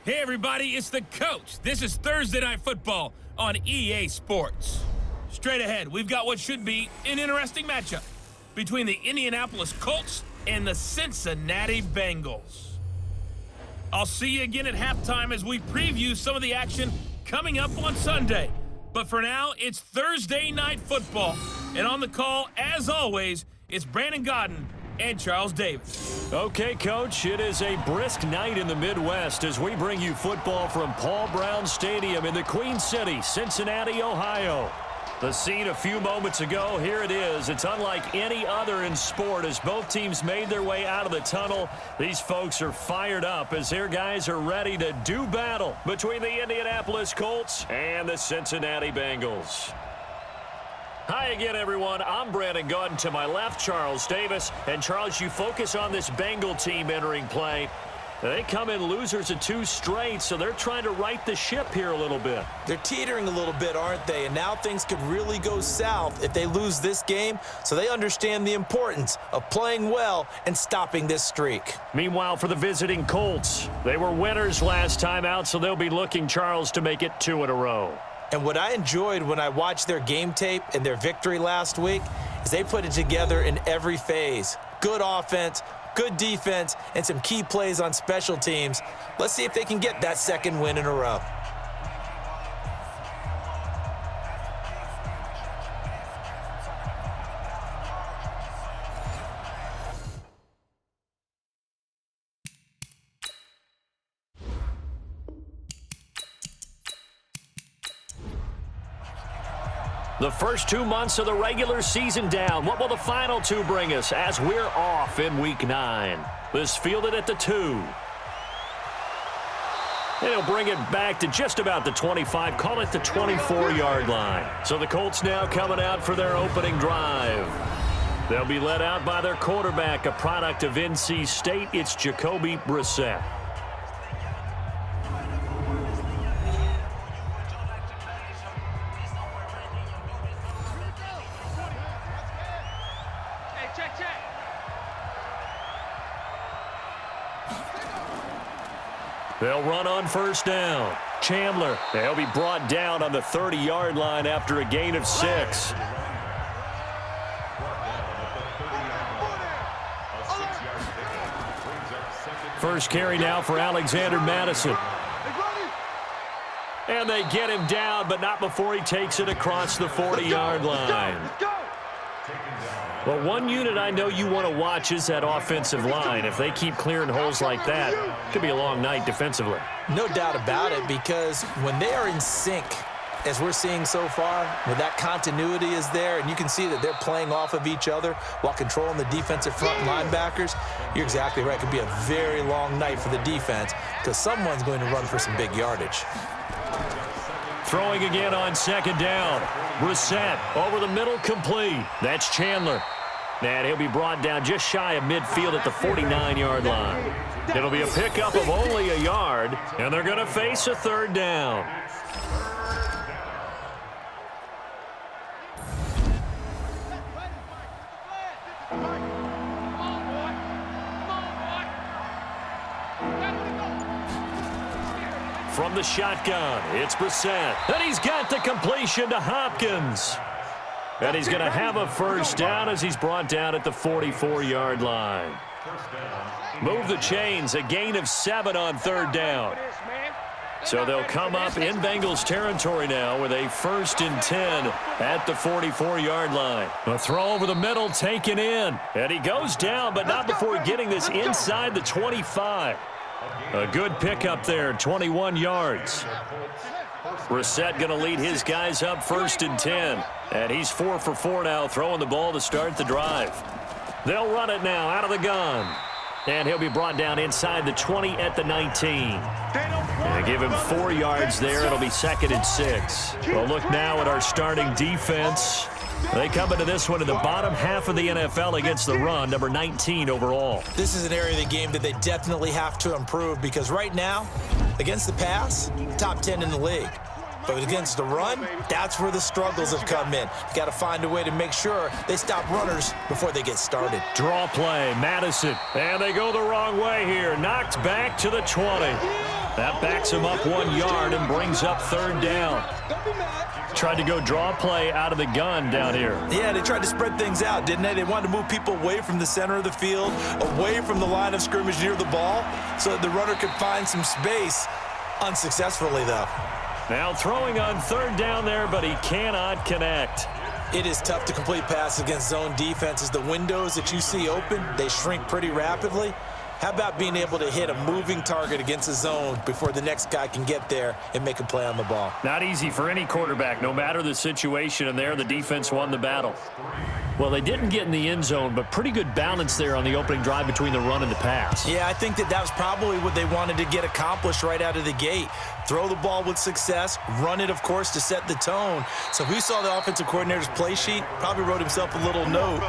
Hey everybody, it's the Coach. This is Thursday Night Football on EA Sports. Straight ahead, we've got what should be an interesting matchup between the Indianapolis Colts and the Cincinnati Bengals. I'll see you again at halftime as we preview some of the action coming up on Sunday. But for now, it's Thursday Night Football. And on the call, as always, it's Brandon Godden and Charles Davis. Okay, Coach, it is a brisk night in the Midwest as we bring you football from Paul Brown Stadium in the Queen City, Cincinnati, Ohio. The scene a few moments ago, here it is. It's unlike any other in sport as both teams made their way out of the tunnel. These folks are fired up as their guys are ready to do battle between the Indianapolis Colts and the Cincinnati Bengals. Hi again, everyone. I'm Brandon Godden. To my left, Charles Davis. And, Charles, you focus on this Bengal team entering play. They come in losers of 2 straight, so they're trying to right the ship here a little bit. They're teetering a little bit, aren't they? And now things could really go south if they lose this game, so they understand the importance of playing well and stopping this streak. Meanwhile, for the visiting Colts, they were winners last time out, so they'll be looking, Charles, to make it 2 in a row. And what I enjoyed when I watched their game tape and their victory last week is they put it together in every phase. Good offense, good defense, and some key plays on special teams. Let's see if they can get that second win in a row. The first 2 months of the regular season down. What will the final 2 bring us as we're off in Week 9? This fielded at the 2. And he'll bring it back to just about the 25, call it the 24-yard line. So the Colts now coming out for their opening drive. They'll be led out by their quarterback, a product of NC State. It's Jacoby Brissett. They'll run on first down. Chandler, they'll be brought down on the 30-yard line after a gain of 6. First carry now for Alexander Madison. And they get him down, but not before he takes it across the 40-yard line. Well, one unit I know you want to watch is that offensive line. If they keep clearing holes like that, it could be a long night defensively. No doubt about it, because when they are in sync, as we're seeing so far, when that continuity is there, and you can see that they're playing off of each other while controlling the defensive front linebackers, you're exactly right. It could be a very long night for the defense because someone's going to run for some big yardage. Throwing again on second down. Brissett over the middle, complete. That's Chandler. And he'll be brought down just shy of midfield at the 49-yard line. It'll be a pickup of only a yard, and they're going to face a third down. From the shotgun, it's Brissett. And he's got the completion to Hopkins. And he's going to have a first down as he's brought down at the 44-yard line. Move the chains, a gain of 7 on third down. So they'll come up in Bengals territory now with a 1st and 10 at the 44-yard line. A throw over the middle taken in. And he goes down, but not before getting this inside the 25. A good pickup there, 21 yards. Brissett going to lead his guys up 1st and 10. And he's 4 for 4 now, throwing the ball to start the drive. They'll run it now out of the gun. And he'll be brought down inside the 20 at the 19. And give him 4 yards there. It'll be 2nd and 6. We'll look now at our starting defense. They come into this one in the bottom half of the NFL against the run, number 19 overall. This is an area of the game that they definitely have to improve because right now, against the pass, top 10 in the league. But against the run, that's where the struggles have come in. You got to find a way to make sure they stop runners before they get started. Draw play, Madison. And they go the wrong way here. Knocked back to the 20. That backs him up 1 yard and brings up third down. Tried to go draw a play out of the gun down here. Yeah, they tried to spread things out, didn't they? They wanted to move people away from the center of the field, away from the line of scrimmage near the ball, so that the runner could find some space. Unsuccessfully, though. Now throwing on third down there, but he cannot connect. It is tough to complete passes against zone defenses. The windows that you see open, they shrink pretty rapidly. How about being able to hit a moving target against a zone before the next guy can get there and make a play on the ball? Not easy for any quarterback, no matter the situation, and there the defense won the battle. Well, they didn't get in the end zone, but pretty good balance there on the opening drive between the run and the pass. Yeah, I think that was probably what they wanted to get accomplished right out of the gate. Throw the ball with success, run it, of course, to set the tone. So who saw the offensive coordinator's play sheet probably wrote himself a little note.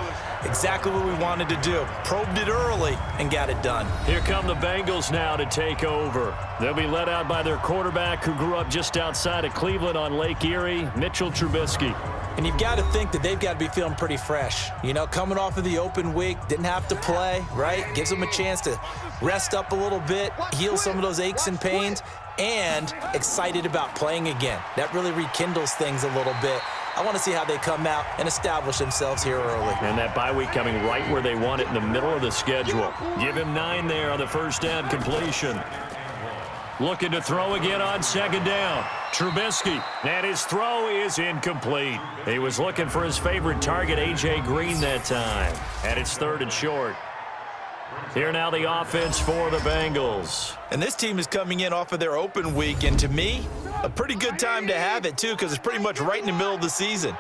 Exactly what we wanted to do. Probed it early and got it done. Here come the Bengals now to take over. They'll be led out by their quarterback who grew up just outside of Cleveland on Lake Erie, Mitchell Trubisky. And you've got to think that they've got to be feeling pretty fresh. You know, coming off of the open week, didn't have to play, right? Gives them a chance to rest up a little bit, heal some of those aches and pains, and excited about playing again. That really rekindles things a little bit. I want to see how they come out and establish themselves here early. And that bye week coming right where they want it in the middle of the schedule. Give him 9 there on the first down completion. Looking to throw again on second down. Trubisky, and his throw is incomplete. He was looking for his favorite target, A.J. Green, that time. And it's third and short. Here now the offense for the Bengals. And this team is coming in off of their open week, and to me, a pretty good time to have it, too, because it's pretty much right in the middle of the season.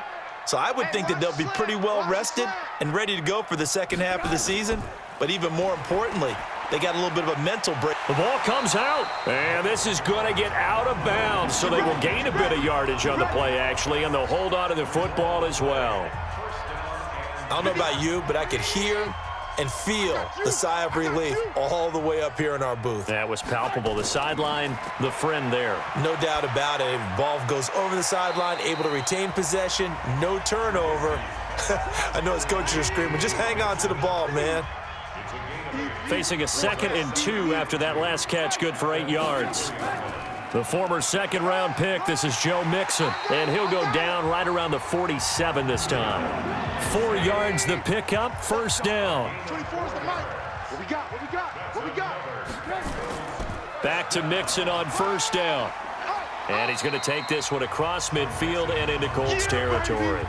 So I would think that they'll be pretty well rested and ready to go for the second half of the season. But even more importantly, they got a little bit of a mental break. The ball comes out, and this is going to get out of bounds, so they will gain a bit of yardage on the play, actually, and they'll hold on to the football as well. I don't know about you, but I could hear and feel the sigh of relief all the way up here in our booth. That was palpable. The sideline, the friend there. No doubt about it. Ball goes over the sideline, able to retain possession, no turnover. I know his coaches are screaming, just hang on to the ball, man. Facing a 2nd and 2 after that last catch, good for 8 yards. The former second-round pick, this is Joe Mixon, and he'll go down right around the 47 this time. 4 yards the pickup, first down. Back to Mixon on first down. And he's going to take this one across midfield and into Colts territory.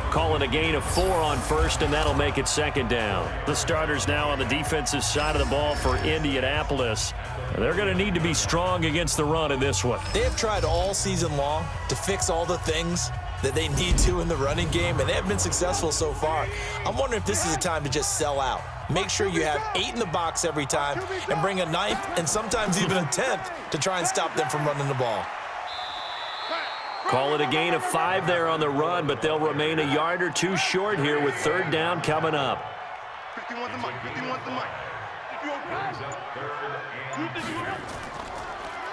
Call it a gain of 4 on first, and that'll make it second down. The starters now on the defensive side of the ball for Indianapolis. They're going to need to be strong against the run in this one. They have tried all season long to fix all the things that they need to in the running game, and they have been successful so far. I'm wondering if this is a time to just sell out. Make sure you have 8 in the box every time and bring a 9th and sometimes even a 10th to try and stop them from running the ball. Call it a gain of 5 there on the run, but they'll remain a yard or 2 short here with third down coming up.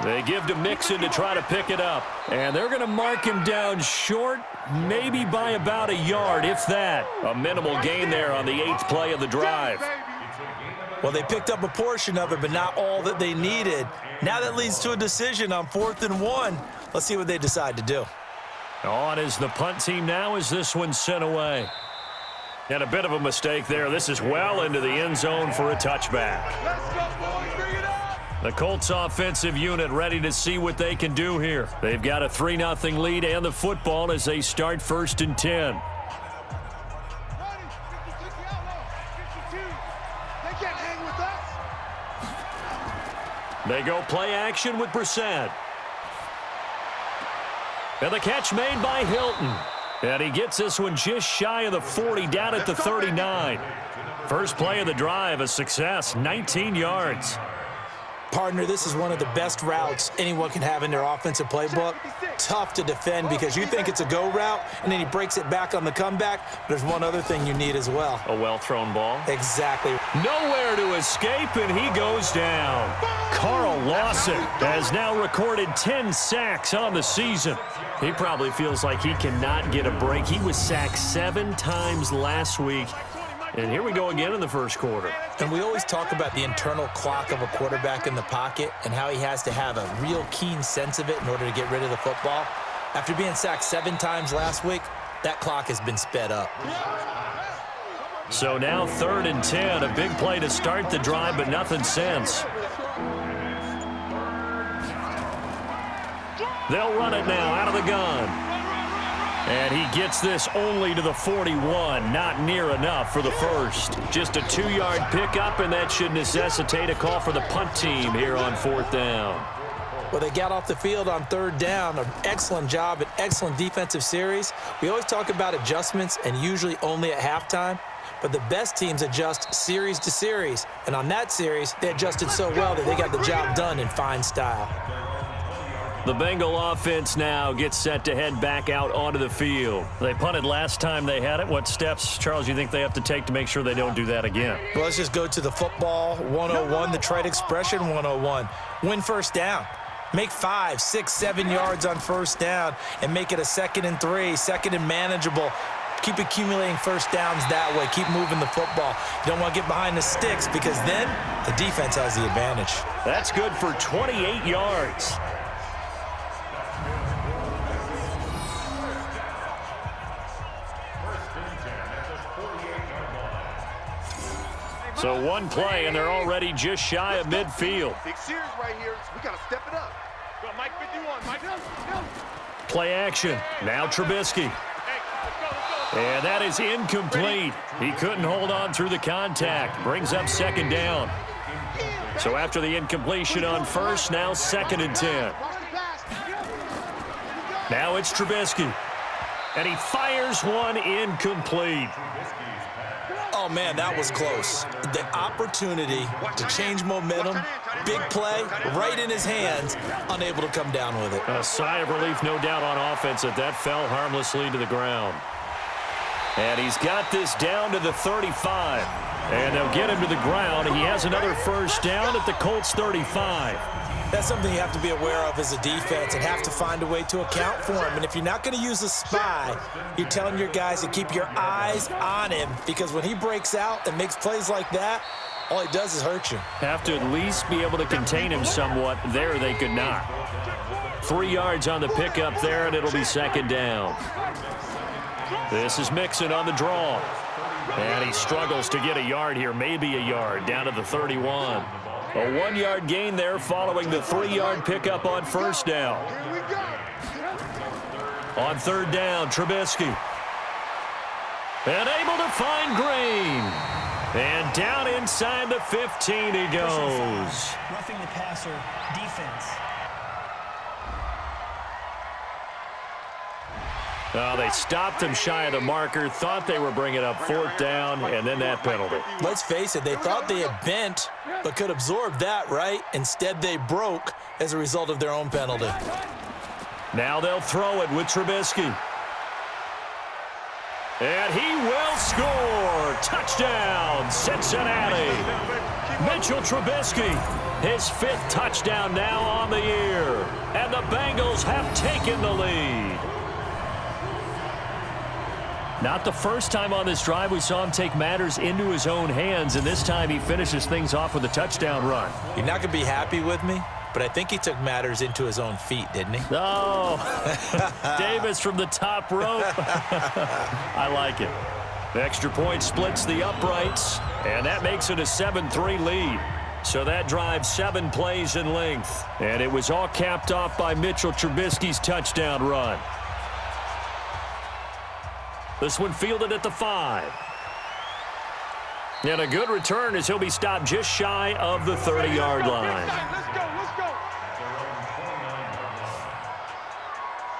They give to Mixon to try to pick it up. And they're going to mark him down short, maybe by about a yard, if that. A minimal gain there on the 8th play of the drive. Well, they picked up a portion of it, but not all that they needed. Now that leads to a decision on 4th and 1. Let's see what they decide to do. On is the punt team now as this one's sent away. And a bit of a mistake there. This is well into the end zone for a touchback. Let's go, boys. Bring it up. The Colts offensive unit ready to see what they can do here. They've got a 3-0 lead and the football as they start 1st and 10. They go play action with Brissett. And the catch made by Hilton. And he gets this one just shy of the 40, down at the 39. First play of the drive, a success, 19 yards. Partner, this is one of the best routes anyone can have in their offensive playbook. Tough to defend because you think it's a go route, and then he breaks it back on the comeback. But there's one other thing you need as well. A well-thrown ball. Exactly. Nowhere to escape, and he goes down. Carl Lawson has now recorded 10 sacks on the season. He probably feels like he cannot get a break. He was sacked 7 times last week. And here we go again in the first quarter. And we always talk about the internal clock of a quarterback in the pocket and how he has to have a real keen sense of it in order to get rid of the football. After being sacked 7 times last week, that clock has been sped up. So now 3rd and 10, a big play to start the drive, but nothing since. They'll run it now out of the gun. And he gets this only to the 41, not near enough for the first. Just a 2-yard pickup, and that should necessitate a call for the punt team here on 4th down. Well, they got off the field on 3rd down. An excellent job, an excellent defensive series. We always talk about adjustments, and usually only at halftime. But the best teams adjust series to series. And on that series, they adjusted so well that they got the job done in fine style. The Bengal offense now gets set to head back out onto the field. They punted last time they had it. What steps, Charles, you think they have to take to make sure they don't do that again? Well, let's just go to the football 101, the trite expression 101. Win first down. Make 5, 6, 7 yards on first down and make it a 2nd and 3, 2nd and manageable. Keep accumulating first downs that way. Keep moving the football. You don't want to get behind the sticks because then the defense has the advantage. That's good for 28 yards. So one play, and they're already just shy of midfield. Big series right here. We got to step it up. Go, Mike 51. Mike, go. Play action. Now Trubisky. And that is incomplete. He couldn't hold on through the contact. Brings up 2nd down. So after the incompletion on first, now 2nd and 10. Now it's Trubisky. And he fires one incomplete. Oh, man, that was close. The opportunity to change momentum, big play, right in his hands, unable to come down with it. A sigh of relief, no doubt, on offense that fell harmlessly to the ground. And he's got this down to the 35. And they'll get him to the ground. He has another first down at the Colts 35. That's something you have to be aware of as a defense and have to find a way to account for him. And if you're not going to use a spy, you're telling your guys to keep your eyes on him because when he breaks out and makes plays like that, all he does is hurt you. Have to at least be able to contain him somewhat. There they could not. 3 yards on the pickup there, and it'll be 2nd down. This is Mixon on the draw. And he struggles to get a yard here, maybe a yard, down to the 31. A 1-yard gain there following the 3-yard pickup on first down. On 3rd down, Trubisky. And able to find Green. And down inside the 15 he goes. Roughing the passer, defense. They stopped him shy of the marker, thought they were bringing up 4th down, and then that penalty. Let's face it, they thought they had bent, but could absorb that, right? Instead, they broke as a result of their own penalty. Now they'll throw it with Trubisky. And he will score. Touchdown, Cincinnati. Mitchell Trubisky, his 5th touchdown now on the year. And the Bengals have taken the lead. Not the first time on this drive we saw him take matters into his own hands, and this time he finishes things off with a touchdown run. You're not going to be happy with me, but I think he took matters into his own feet, didn't he? Oh, Davis from the top rope. I like it. The extra point splits the uprights, and that makes it a 7-3 lead. So that drive 7 plays in length, and it was all capped off by Mitchell Trubisky's touchdown run. This one fielded at the 5. And a good return as he'll be stopped just shy of the 30-yard line. Let's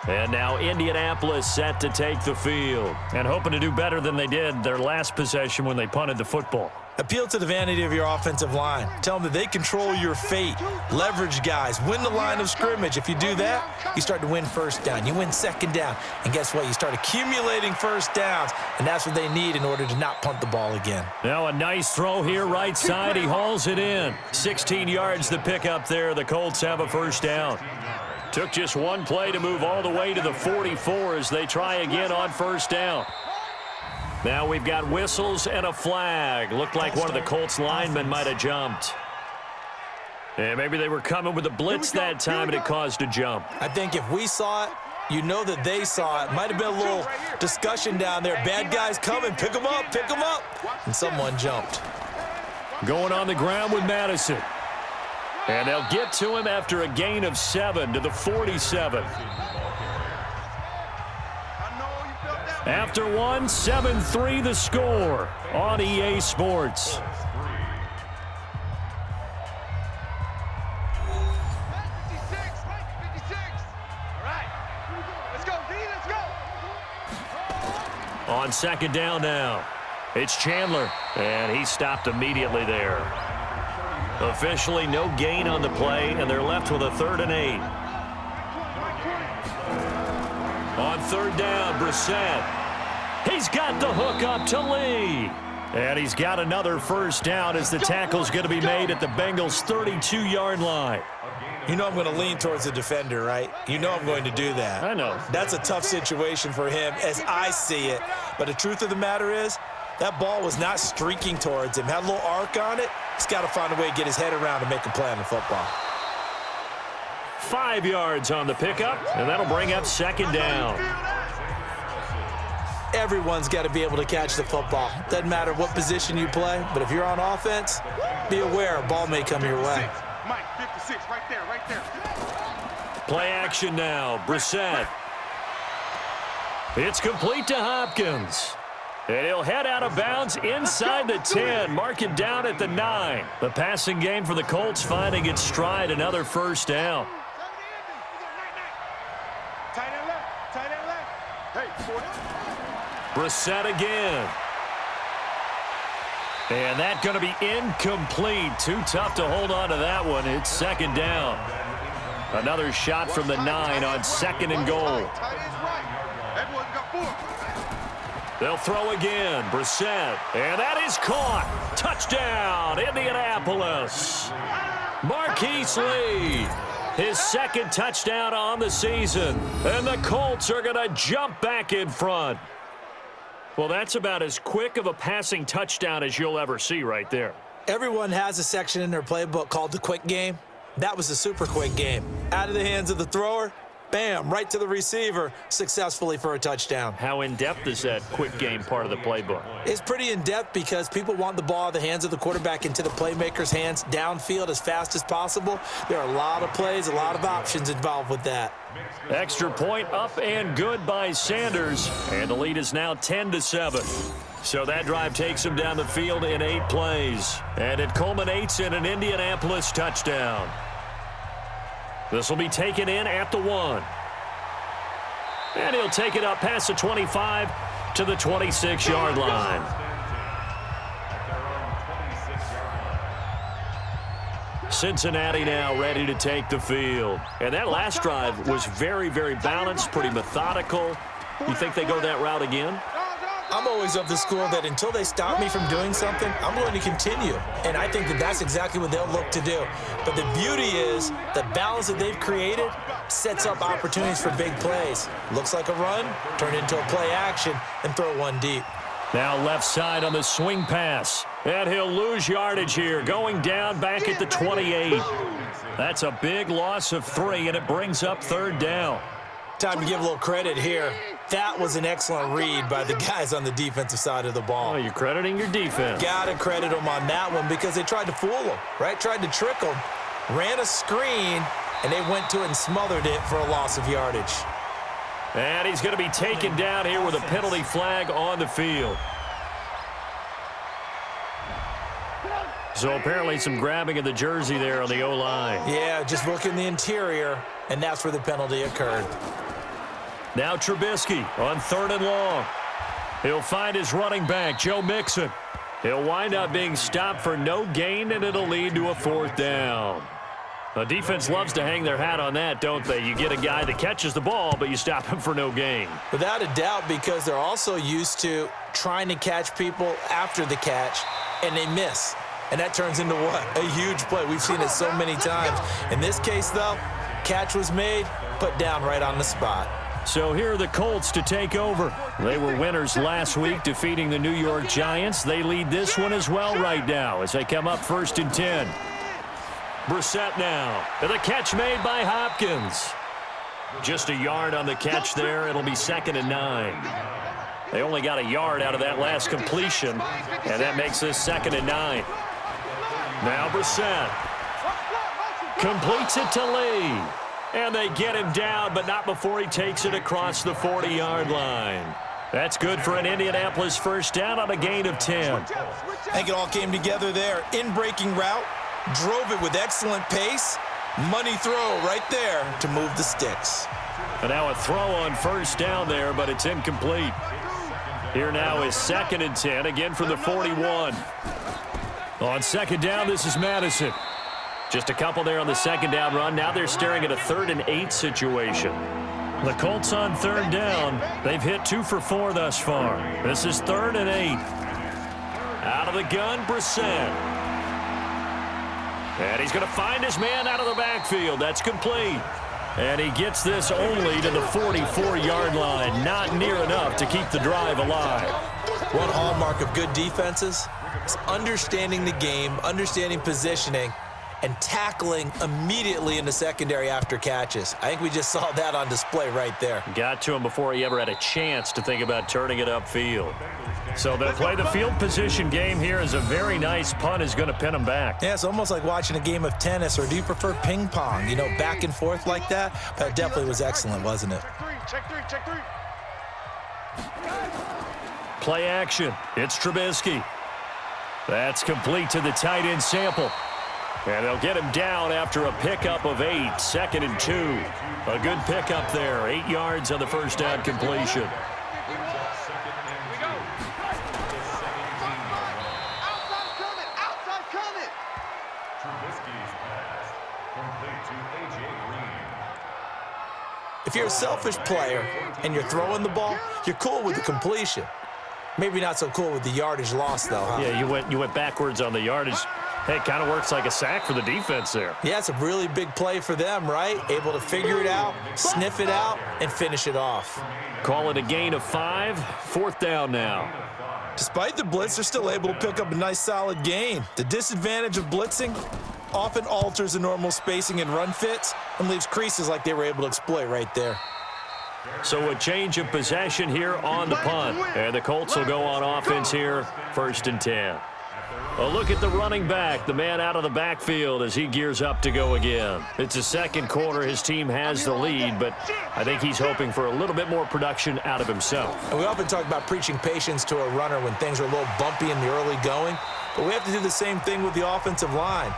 go. And now Indianapolis set to take the field and hoping to do better than they did their last possession when they punted the football. Appeal to the vanity of your offensive line. Tell them that they control your fate. Leverage guys. Win the line of scrimmage. If you do that, you start to win first down. You win 2nd down. And guess what? You start accumulating first downs. And that's what they need in order to not punt the ball again. Now a nice throw here right side. He hauls it in. 16 yards to pick up there. The Colts have a first down. Took just one play to move all the way to the 44 as they try again on first down. Now we've got whistles and a flag. Looked like one of the Colts linemen might have jumped. And maybe they were coming with a blitz that time, and it caused a jump. I think if we saw it, you know that they saw it. Might have been a little discussion down there. Bad guys coming. Pick them up. Pick them up. And someone jumped. Going on the ground with Madison. And they'll get to him after a gain of 7 to the 47. After one, 7-3 the score on EA Sports. On second down now, it's Chandler, and he stopped immediately there. Officially no gain on the play, and they're left with a 3rd and 8. On 3rd down, Brissett. He's got the hook up to Lee. And he's got another first down as the tackle's going to be made at the Bengals' 32-yard line. You know I'm going to lean towards the defender, right? You know I'm going to do that. I know. That's a tough situation for him as I see it. But the truth of the matter is, that ball was not streaking towards him. Had a little arc on it. He's got to find a way to get his head around and make a play on the football. 5 yards on the pickup, and that'll bring up 2nd down. Everyone's got to be able to catch the football. Doesn't matter what position you play, but if you're on offense, be aware a ball may come your way. Mike, 56, right there, right there. Play action now, Brissett. It's complete to Hopkins. And he'll head out of bounds inside the 10, mark it down at the 9. The passing game for the Colts finding its stride, another first down. Tight end left, tight end left. Hey, 40. Brissett again. And that's going to be incomplete. Too tough to hold on to that one. It's 2nd down. Another shot from the 9 on 2nd and goal. They'll throw again. Brissett. And that is caught. Touchdown, Indianapolis. Marquise Lee. His 2nd touchdown on the season. And the Colts are going to jump back in front. Well, that's about as quick of a passing touchdown as you'll ever see right there. Everyone has a section in their playbook called the quick game. That was the super quick game. Out of the hands of the thrower, bam, right to the receiver, successfully for a touchdown. How in-depth is that quick game part of the playbook? It's pretty in-depth because people want the ball out of the hands of the quarterback into the playmaker's hands downfield as fast as possible. There are a lot of plays, a lot of options involved with that. Extra point up and good by Sanders, and the lead is now 10-7. So that drive takes him down the field in 8 plays, and it culminates in an Indianapolis touchdown. This will be taken in at the 1. And he'll take it up past the 25 to the 26-yard line. Cincinnati now ready to take the field. And that last drive was very, very balanced, pretty methodical. You think they go that route again? I'm always of the school that until they stop me from doing something, I'm going to continue. And I think that that's exactly what they'll look to do. But the beauty is the balance that they've created sets up opportunities for big plays. Looks like a run, turn it into a play action, and throw one deep. Now left side on the swing pass. And he'll lose yardage here, going down back at the 28. That's a big loss of 3, and it brings up 3rd down. Time to give a little credit here. That was an excellent read by the guys on the defensive side of the ball. Oh, you're crediting your defense. Got to credit them on that one because they tried to fool them, right? Tried to trick them, ran a screen, and they went to it and smothered it for a loss of yardage. And he's going to be taken down here with a penalty flag on the field. So apparently some grabbing of the jersey there on the O-line. Yeah, just look in the interior, and that's where the penalty occurred. Now Trubisky on 3rd and long. He'll find his running back, Joe Mixon. He'll wind up being stopped for no gain, and it'll lead to a 4th down. The defense loves to hang their hat on that, don't they? You get a guy that catches the ball, but you stop him for no gain. Without a doubt, because they're also used to trying to catch people after the catch, and they miss. And that turns into what? A huge play. We've seen it so many times. In this case, though, catch was made, put down right on the spot. So here are the Colts to take over. They were winners last week, defeating the New York Giants. They lead this one as well right now as they come up 1st and 10. Brissett now. The catch made by Hopkins. Just a yard on the catch there. It'll be 2nd and 9. They only got a yard out of that last completion, and that makes this 2nd and 9. Now Brissett completes it to Lee. And they get him down, but not before he takes it across the 40-yard line. That's good for an Indianapolis first down on a gain of 10. I think it all came together there. In-breaking route, drove it with excellent pace. Money throw right there to move the sticks. And now a throw on first down there, but it's incomplete. Here now is 2nd and 10, again from the 41. On 2nd down, this is Madison. Just a couple there on the 2nd down run. Now they're staring at a 3rd and 8 situation. The Colts on 3rd down. They've hit 2 for 4 thus far. This is 3rd and 8. Out of the gun, Brissett. And he's going to find his man out of the backfield. That's complete. And he gets this only to the 44-yard line. Not near enough to keep the drive alive. One hallmark of good defenses is understanding the game, understanding positioning, and tackling immediately in the secondary after catches. I think we just saw that on display right there. Got to him before he ever had a chance to think about turning it upfield. So they'll play the field position game here as a very nice punt is going to pin them back. Yeah, it's almost like watching a game of tennis, or do you prefer ping pong? You know, back and forth like that? That definitely was excellent, wasn't it? Check three. Play action. It's Trubisky. That's complete to the tight end Sample. And they'll get him down after a pickup of 8, 2nd and 2. A good pickup there, 8 yards on the first down completion. Outside coming. If you're a selfish player and you're throwing the ball, you're cool with the completion. Maybe not so cool with the yardage loss, though, huh? Yeah, you went backwards on the yardage. Hey, it kind of works like a sack for the defense there. Yeah, it's a really big play for them, right? Able to figure it out, sniff it out, and finish it off. Call it a gain of 5, 4th down now. Despite the blitz, they're still able to pick up a nice, solid gain. The disadvantage of blitzing often alters the normal spacing and run fits and leaves creases like they were able to exploit right there. So a change of possession here on the punt. And the Colts will go on offense here, 1st and 10. A look at the running back, the man out of the backfield as he gears up to go again. It's the 2nd quarter. His team has the lead, but I think he's hoping for a little bit more production out of himself. And we often talk about preaching patience to a runner when things are a little bumpy in the early going, but we have to do the same thing with the offensive line.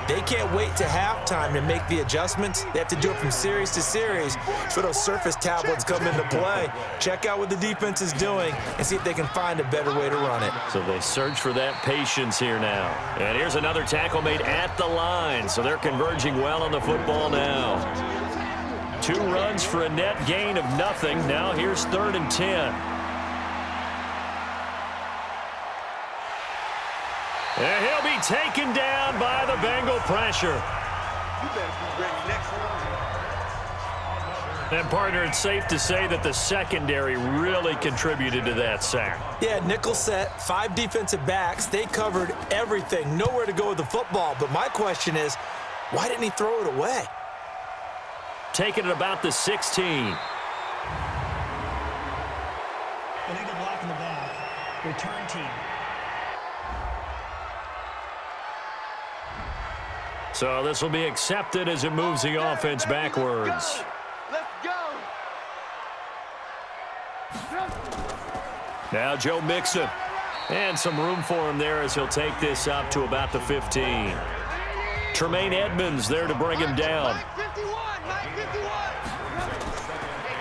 They can't wait to halftime to make the adjustments. They have to do it from series to series. So those surface tablets come into play. Check out what the defense is doing and see if they can find a better way to run it. So they search for that patience here now. And here's another tackle made at the line. So they're converging well on the football now. 2 runs for a net gain of nothing. Now here's 3rd and 10. And he'll be taken down by the Bengal pressure. You better be ready next one. And, partner, it's safe to say that the secondary really contributed to that sack. Yeah, nickel set, 5 defensive backs. They covered everything, nowhere to go with the football. But my question is, why didn't he throw it away? Taking it about the 16. Illegal block in the back. Return team. So this will be accepted as it moves the offense backwards. Let's go. Now Joe Mixon. And some room for him there as he'll take this up to about the 15. Tremaine Edmonds there to bring him down.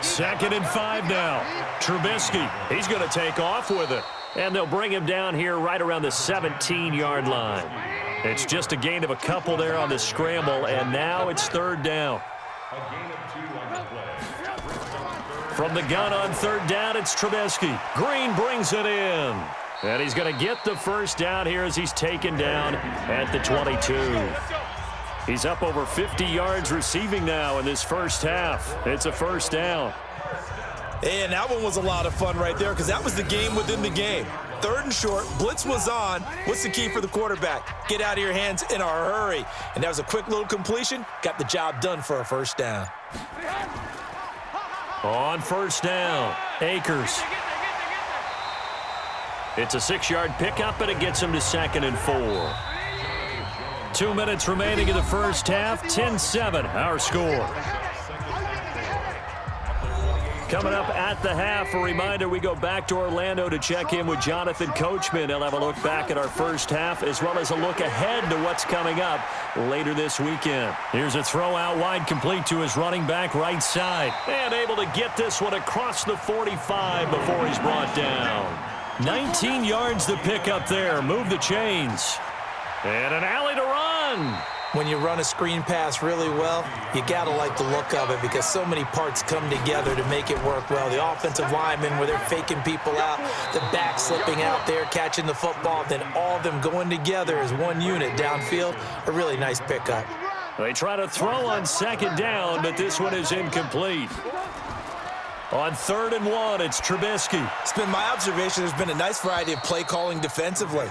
2nd and 5 now. Trubisky, he's going to take off with it. And they'll bring him down here right around the 17-yard line. It's just a gain of a couple there on the scramble, and now it's 3rd down. From the gun on 3rd down, it's Trubisky. Green brings it in. And he's going to get the first down here as he's taken down at the 22. He's up over 50 yards receiving now in this first half. It's a first down. And that one was a lot of fun right there because that was the game within the game. 3rd and short, blitz was on. What's the key for the quarterback? Get out of your hands in a hurry. And that was a quick little completion. Got the job done for a first down. On first down, Akers. It's a 6-yard pickup, and it gets him to 2nd and 4. 2 minutes remaining in the first half. 10-7, our score. Coming up at the half, a reminder, we go back to Orlando to check in with Jonathan Coachman. He'll have a look back at our first half as well as a look ahead to what's coming up later this weekend. Here's a throw out wide, complete to his running back right side. And able to get this one across the 45 before he's brought down. 19 yards to pick up there. Move the chains. And an alley to run. When you run a screen pass really well, you got to like the look of it because so many parts come together to make it work well. The offensive linemen, where they're faking people out, the back slipping out there, catching the football, then all of them going together as one unit downfield. A really nice pickup. They try to throw on 2nd down, but this one is incomplete. On 3rd and 1, it's Trubisky. It's been my observation there's been a nice variety of play calling defensively.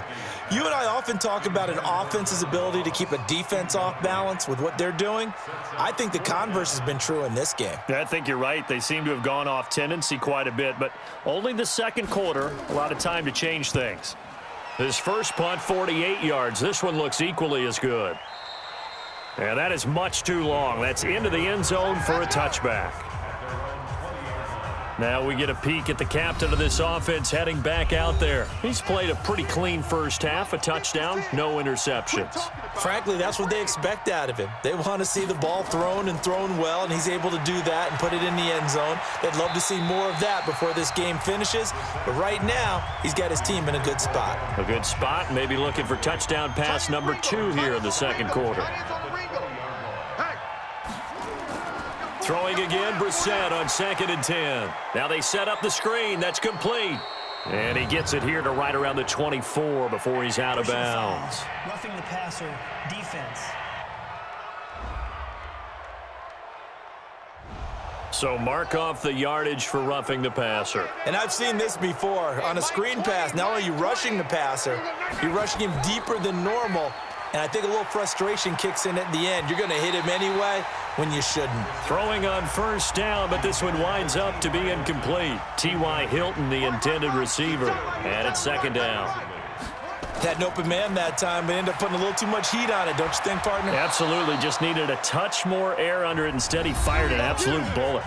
You and I often talk about an offense's ability to keep a defense off balance with what they're doing. I think the converse has been true in this game. I think you're right. They seem to have gone off tendency quite a bit, but only the 2nd quarter, a lot of time to change things. His first punt, 48 yards. This one looks equally as good. And that is much too long. That's into the end zone for a touchback. Now we get a peek at the captain of this offense heading back out there. He's played a pretty clean first half, a touchdown, no interceptions. Frankly, that's what they expect out of him. They want to see the ball thrown and thrown well, and he's able to do that and put it in the end zone. They'd love to see more of that before this game finishes, but right now, he's got his team in a good spot. A good spot, maybe looking for touchdown pass number 2 here in the 2nd quarter. Throwing again, Brissett on 2nd and 10. Now they set up the screen. That's complete. And he gets it here to right around the 24 before he's out of bounds. Roughing the passer, defense. So mark off the yardage for roughing the passer. And I've seen this before. On a screen pass, not only are you rushing the passer, you're rushing him deeper than normal. And I think a little frustration kicks in at the end. You're going to hit him anyway when you shouldn't. Throwing on first down, but this one winds up to be incomplete. T.Y. Hilton, the intended receiver. And it's 2nd down. Had an open man that time, but ended up putting a little too much heat on it, don't you think, partner? Absolutely. Just needed a touch more air under it. Instead, he fired an absolute bullet.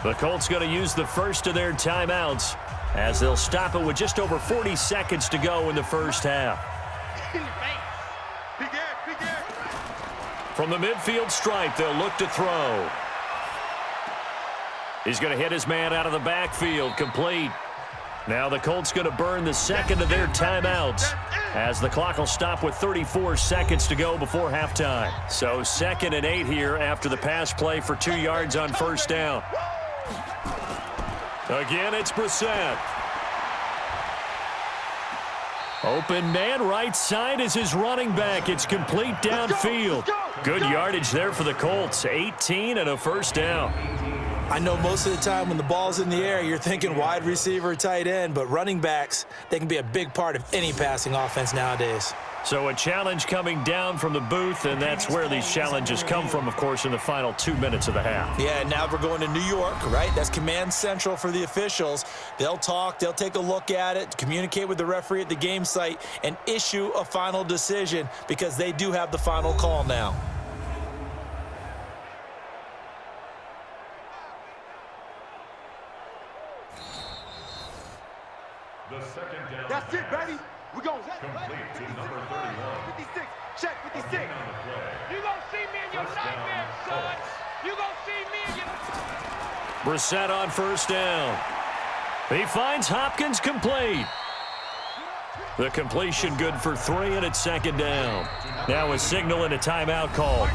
The Colts going to use the first of their timeouts as they'll stop it with just over 40 seconds to go in the first half. From the midfield stripe, they'll look to throw. He's going to hit his man out of the backfield, complete. Now the Colts going to burn the 2nd of their timeouts as the clock will stop with 34 seconds to go before halftime. So 2nd and 8 here after the pass play for 2 yards on first down. Again, it's Brissett. Open man right side is his running back. It's complete downfield. Good yardage there for the Colts. 18 and a first down. I know most of the time when the ball's in the air, you're thinking wide receiver, tight end, but running backs, they can be a big part of any passing offense nowadays. So a challenge coming down from the booth, and that's where these challenges come from, of course, in the final 2 minutes of the half. Yeah, now we're going to New York, right? That's command central for the officials. They'll talk, they'll take a look at it, communicate with the referee at the game site, and issue a final decision because they do have the final call now. That's it, baby. We're going complete to number 31. 56. Check 56. You gonna see me in your nightmare, son. You gonna see me in your... Brissett on first down. He finds Hopkins complete. The completion good for 3, and it's 2nd down. Now a signal and a timeout call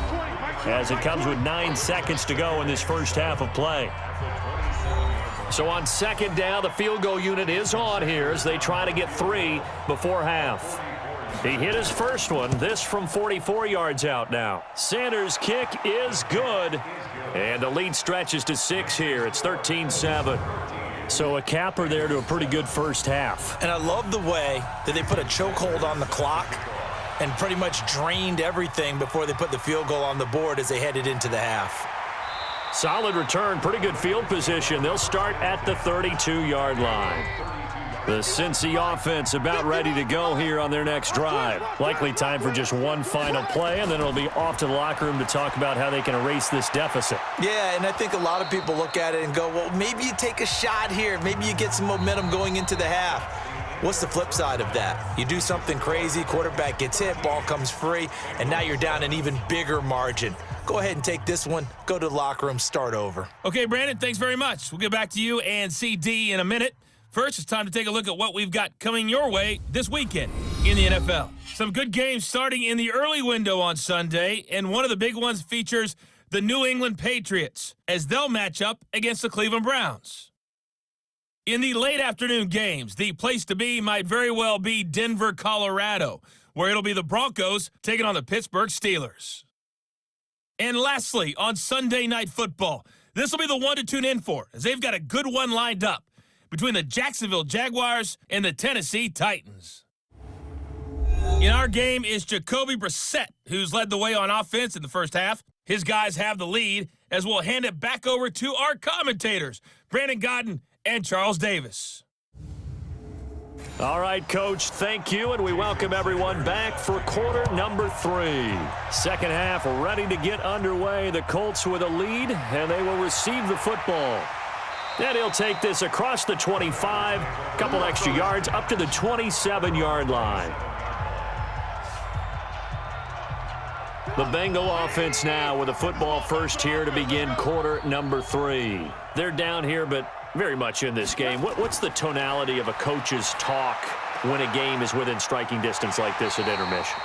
as it comes with 9 seconds to go in this first half of play. So on 2nd down, the field goal unit is on here as they try to get 3 before half. He hit his first one, this from 44 yards out now. Sanders' kick is good, And the lead stretches to 6 here. It's 13-7. So a capper there to a pretty good first half. And I love the way that they put a chokehold on the clock and pretty much drained everything before they put the field goal on the board as they headed into the half. Solid return, pretty good field position. They'll start at the 32-yard line. The Cincy offense about ready to go here on their next drive. Likely time for just one final play, and then it'll be off to the locker room to talk about how they can erase this deficit. Yeah, and I think a lot of people look at it and go, well, maybe you take a shot here. Maybe you get some momentum going into the half. What's the flip side of that? You do something crazy, quarterback gets hit, ball comes free, and now you're down an even bigger margin. Go ahead and take this one, go to the locker room, start over. Okay, Brandon, thanks very much. We'll get back to you and CD in a minute. First, it's time to take a look at what we've got coming your way this weekend in the NFL. Some good games starting in the early window on Sunday, and one of the big ones features the New England Patriots as they'll match up against the Cleveland Browns. In the late afternoon games, the place to be might very well be Denver, Colorado, where it'll be the Broncos taking on the Pittsburgh Steelers. And lastly, on Sunday Night Football, this will be the one to tune in for, as they've got a good one lined up between the Jacksonville Jaguars and the Tennessee Titans. In our game is Jacoby Brissett, who's led the way on offense in the first half. His guys have the lead, as we'll hand it back over to our commentators, Brandon Godden and Charles Davis. All right, Coach, thank you, and we welcome everyone back for quarter number 3. Second half ready to get underway. The Colts with a lead, and they will receive the football. And he'll take this across the 25, couple extra yards, up to the 27-yard line. The Bengal offense now with a football first here to begin quarter number 3. They're down here, but very much in this game. What's the tonality of a coach's talk when a game is within striking distance like this at intermission?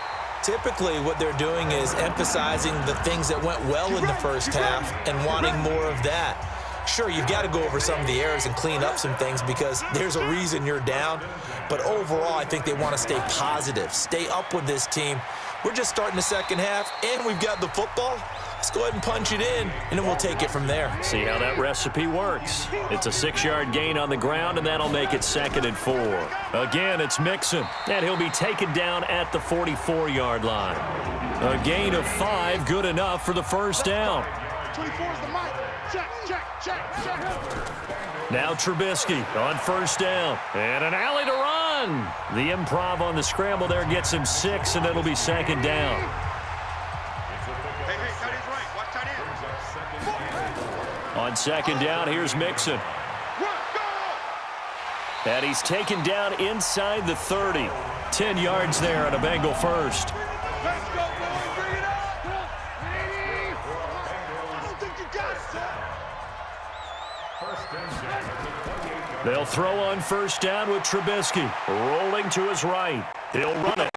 Typically, what they're doing is emphasizing the things that went well in the first half and wanting more of that. Sure, you've got to go over some of the errors and clean up some things because there's a reason you're down. But overall, I think they want to stay positive, stay up with this team. We're just starting the second half, and we've got the football. Let's go ahead and punch it in, and then we'll take it from there. See how that recipe works. It's a 6-yard gain on the ground, and that'll make it 2nd and 4. Again, it's Mixon, and he'll be taken down at the 44-yard line. A gain of 5, good enough for the first down. 24 is the mic. Check. Now Trubisky on first down, and an alley to run. The improv on the scramble there gets him 6, and it'll be 2nd down. Hey, tight end's right. Watch tight end. On 2nd down, here's Mixon. And he's taken down inside the 30. 10 yards there on a Bengal first. Let's go, boys. Bring it up. I don't think you got it, son. They'll throw on first down with Trubisky. Rolling to his right. He'll run it.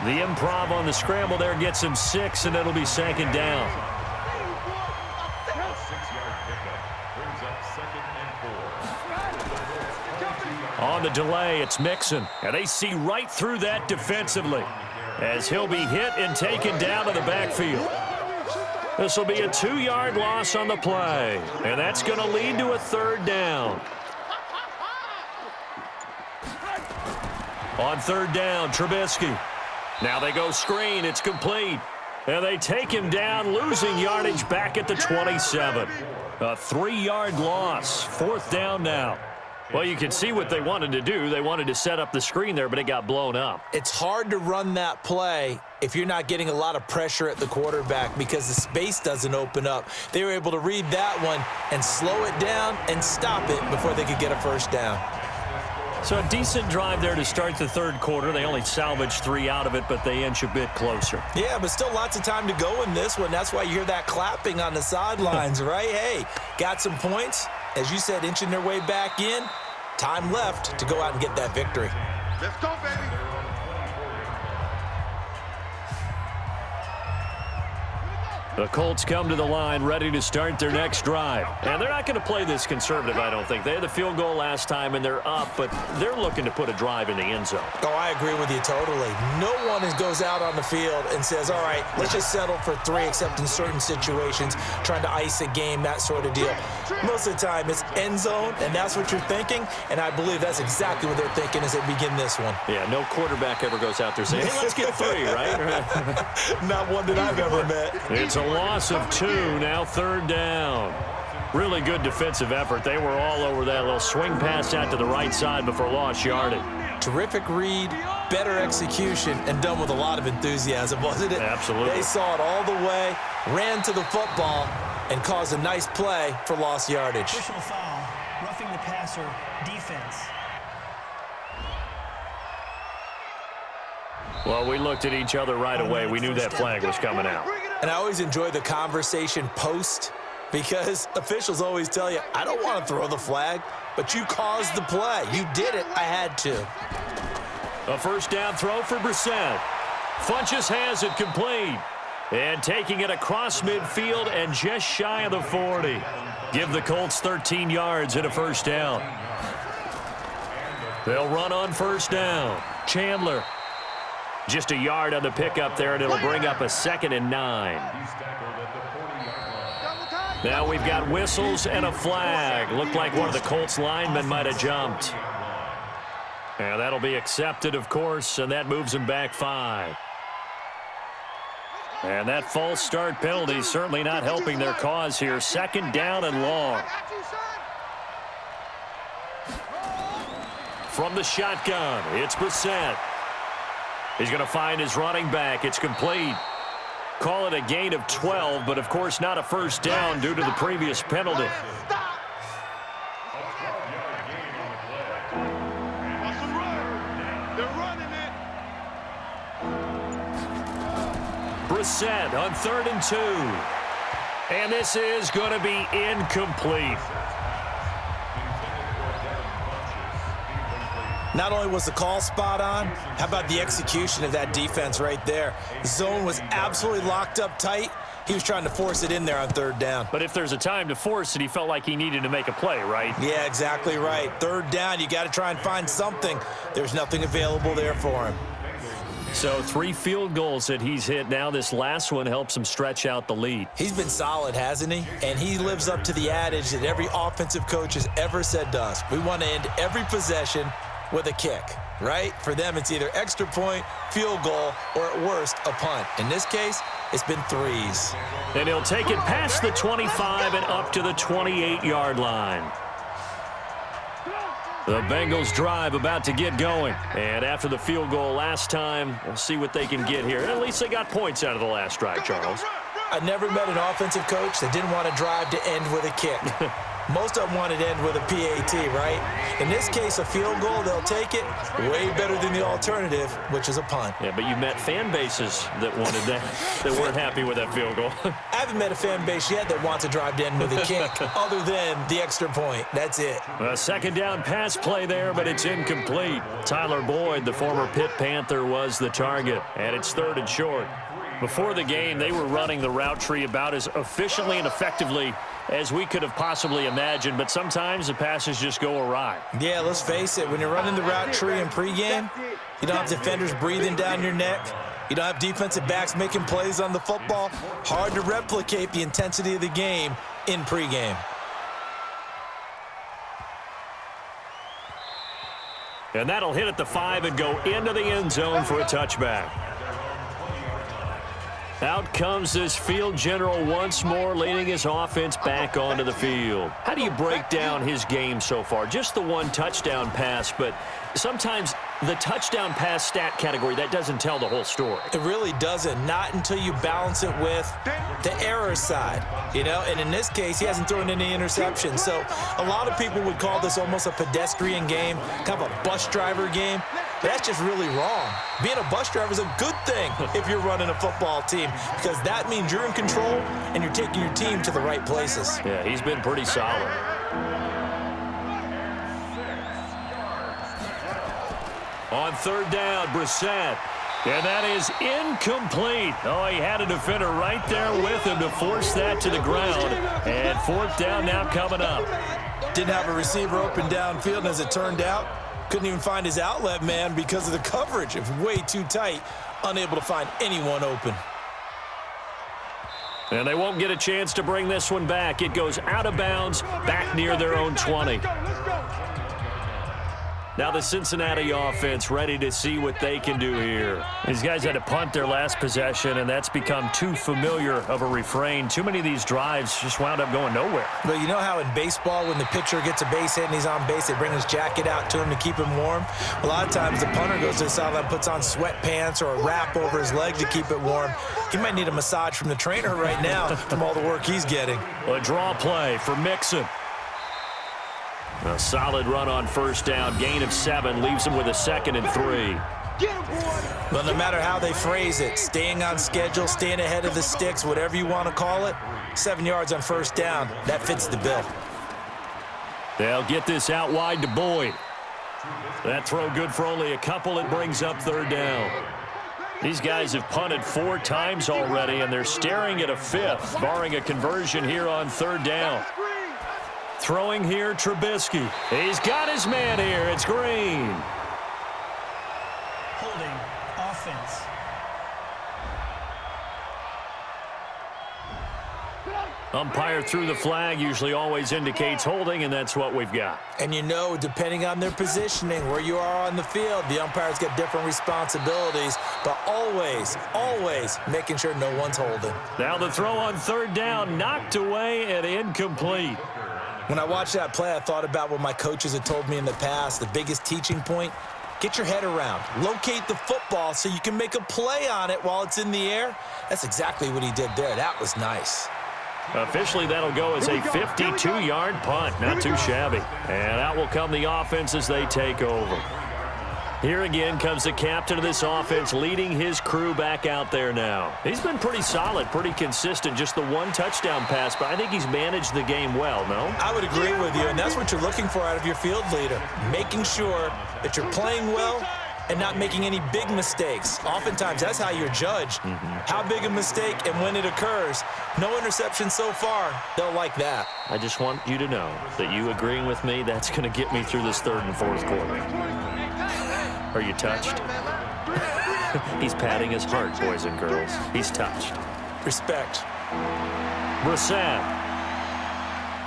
The improv on the scramble there gets him 6, and it'll be 2nd down. On the delay, it's Mixon. And they see right through that defensively as he'll be hit and taken down to the backfield. This will be a 2-yard loss on the play, and that's going to lead to a 3rd down. On 3rd down, Trubisky. Now they go screen. It's complete. And they take him down, losing yardage back at the 27. A 3-yard loss. 4th down now. Well, you can see what they wanted to do. They wanted to set up the screen there, but it got blown up. It's hard to run that play if you're not getting a lot of pressure at the quarterback because the space doesn't open up. They were able to read that one and slow it down and stop it before they could get a first down. So a decent drive there to start the 3rd quarter. They only salvaged 3 out of it, but they inch a bit closer. Yeah, but still lots of time to go in this one. That's why you hear that clapping on the sidelines, right? Hey, got some points. As you said, inching their way back in. Time left to go out and get that victory. Let's go, baby. The Colts come to the line ready to start their next drive. And they're not going to play this conservative, I don't think. They had the field goal last time, and they're up, but they're looking to put a drive in the end zone. Oh, I agree with you totally. No one goes out on the field and says, all right, let's just settle for 3, except in certain situations, trying to ice a game, that sort of deal. Most of the time, it's end zone, and that's what you're thinking, and I believe that's exactly what they're thinking as they begin this one. Yeah, no quarterback ever goes out there saying, hey, let's get 3, right? Not one that I've ever met. It's a loss of 2, now 3rd down. Really good defensive effort. They were all over that little swing pass out to the right side before lost yardage. Terrific read, better execution, and done with a lot of enthusiasm, wasn't it? Absolutely. They saw it all the way, ran to the football, and caused a nice play for lost yardage. Personal foul, roughing the passer, defense. Well, we looked at each other right away. We knew that flag was coming out. And I always enjoy the conversation post, because officials always tell you, I don't want to throw the flag, but you caused the play. You did it. I had to. A first down throw for Brissett. Funchess has it complete. And taking it across midfield and just shy of the 40. Give the Colts 13 yards and a first down. They'll run on first down. Chandler. Just a yard on the pickup there, and it'll bring up a 2nd and 9. Now we've got whistles and a flag. Looked like one of the Colts linemen might have jumped. And that'll be accepted, of course, and that moves him back 5. And that false start penalty is certainly not helping their cause here. 2nd down and long. From the shotgun, it's Brissett. He's going to find his running back. It's complete. Call it a gain of 12, but of course not a first down due to the previous penalty. Brissett on 3rd and 2. And this is going to be incomplete. Not only was the call spot on, how about the execution of that defense right there? Zone was absolutely locked up tight. He was trying to force it in there on 3rd down. But if there's a time to force it, he felt like he needed to make a play, right? Yeah, exactly right. 3rd down, you got to try and find something. There's nothing available there for him. So 3 field goals that he's hit. Now this last one helps him stretch out the lead. He's been solid, hasn't he? And he lives up to the adage that every offensive coach has ever said to us. We want to end every possession with a kick, right? For them, it's either extra point, field goal, or at worst, a punt. In this case, it's been 3s. And he'll take it past the 25 and up to the 28-yard line. The Bengals drive about to get going. And after the field goal last time, we'll see what they can get here. At least they got points out of the last drive, Charles. I never met an offensive coach that didn't want to drive to end with a kick. Most of them wanted to end with a PAT, right? In this case, a field goal, they'll take it. Way better than the alternative, which is a punt. Yeah, but you met fan bases that wanted that, that weren't happy with that field goal. I haven't met a fan base yet that wants to drive to end with a kick, other than the extra point. That's it. A 2nd down pass play there, but it's incomplete. Tyler Boyd, the former Pitt Panther, was the target, and it's 3rd and short. Before the game, they were running the route tree about as efficiently and effectively as we could have possibly imagined, but sometimes the passes just go awry. Yeah, let's face it. When you're running the route tree in pregame, you don't have defenders breathing down your neck. You don't have defensive backs making plays on the football. Hard to replicate the intensity of the game in pregame. And that'll hit at the 5 and go into the end zone for a touchback. Out comes this field general once more, leading his offense back onto the field. How do you break down his game so far? Just the 1 touchdown pass, but sometimes the touchdown pass stat category, that doesn't tell the whole story. It really doesn't. Not until you balance it with the error side, you know? And in this case, he hasn't thrown any interceptions. So a lot of people would call this almost a pedestrian game, kind of a bus driver game. But that's just really wrong. Being a bus driver is a good thing if you're running a football team, because that means you're in control and you're taking your team to the right places. Yeah, he's been pretty solid. On 3rd down, Brissett. And that is incomplete. Oh, he had a defender right there with him to force that to the ground. And fourth down now coming up. Didn't have a receiver open downfield, and as it turned out, couldn't even find his outlet man because of the coverage. It was way too tight, unable to find anyone open. And they won't get a chance to bring this one back. It goes out of bounds, back near their own 20. Now the Cincinnati offense ready to see what they can do here. These guys had to punt their last possession, and that's become too familiar of a refrain. Too many of these drives just wound up going nowhere. But you know how in baseball, when the pitcher gets a base hit and he's on base, they bring his jacket out to him to keep him warm? A lot of times the punter goes to the sideline, puts on sweatpants or a wrap over his leg to keep it warm. He might need a massage from the trainer right now from all the work he's getting. A draw play for Mixon. A solid run on first down. Gain of 7 leaves him with a 2nd and 3. Well, no matter how they phrase it, staying on schedule, staying ahead of the sticks, whatever you want to call it, 7 yards on first down, that fits the bill. They'll get this out wide to Boyd. That throw good for only a couple. It brings up third down. These guys have punted 4 times already, and they're staring at a 5th, barring a conversion here on third down. Throwing here, Trubisky. He's got his man here. It's Green. Holding offense. Umpire threw the flag, usually always indicates holding, and that's what we've got. And you know, depending on their positioning, where you are on the field, the umpires get different responsibilities, but always, always making sure no one's holding. Now the throw on third down, knocked away and incomplete. When I watched that play, I thought about what my coaches had told me in the past. The biggest teaching point, get your head around. Locate the football so you can make a play on it while it's in the air. That's exactly what he did there. That was nice. Officially, that'll go as a 52-yard punt. Not too shabby. And out will come the offense as they take over. Here again comes the captain of this offense leading his crew back out there now. He's been pretty solid, pretty consistent, just the 1 touchdown pass, but I think he's managed the game well, no? I would agree with you, and that's what you're looking for out of your field leader, making sure that you're playing well and not making any big mistakes. Oftentimes, that's how you're judged. How big a mistake and when it occurs. No interception so far. They'll like that. I just want you to know that you agreeing with me, that's going to get me through this third and fourth quarter. Are you touched? He's patting his heart, boys and girls. He's touched. Respect. Brissett.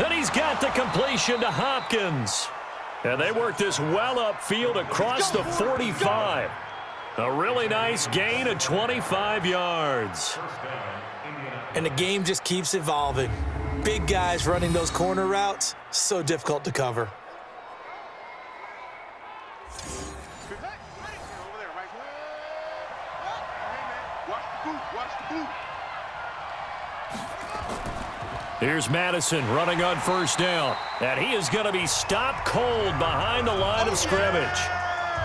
And he's got the completion to Hopkins. And they work this well upfield across the 45. A really nice gain of 25 yards. And the game just keeps evolving. Big guys running those corner routes, so difficult to cover. Here's Madison running on first down. And he is going to be stopped cold behind the line of scrimmage.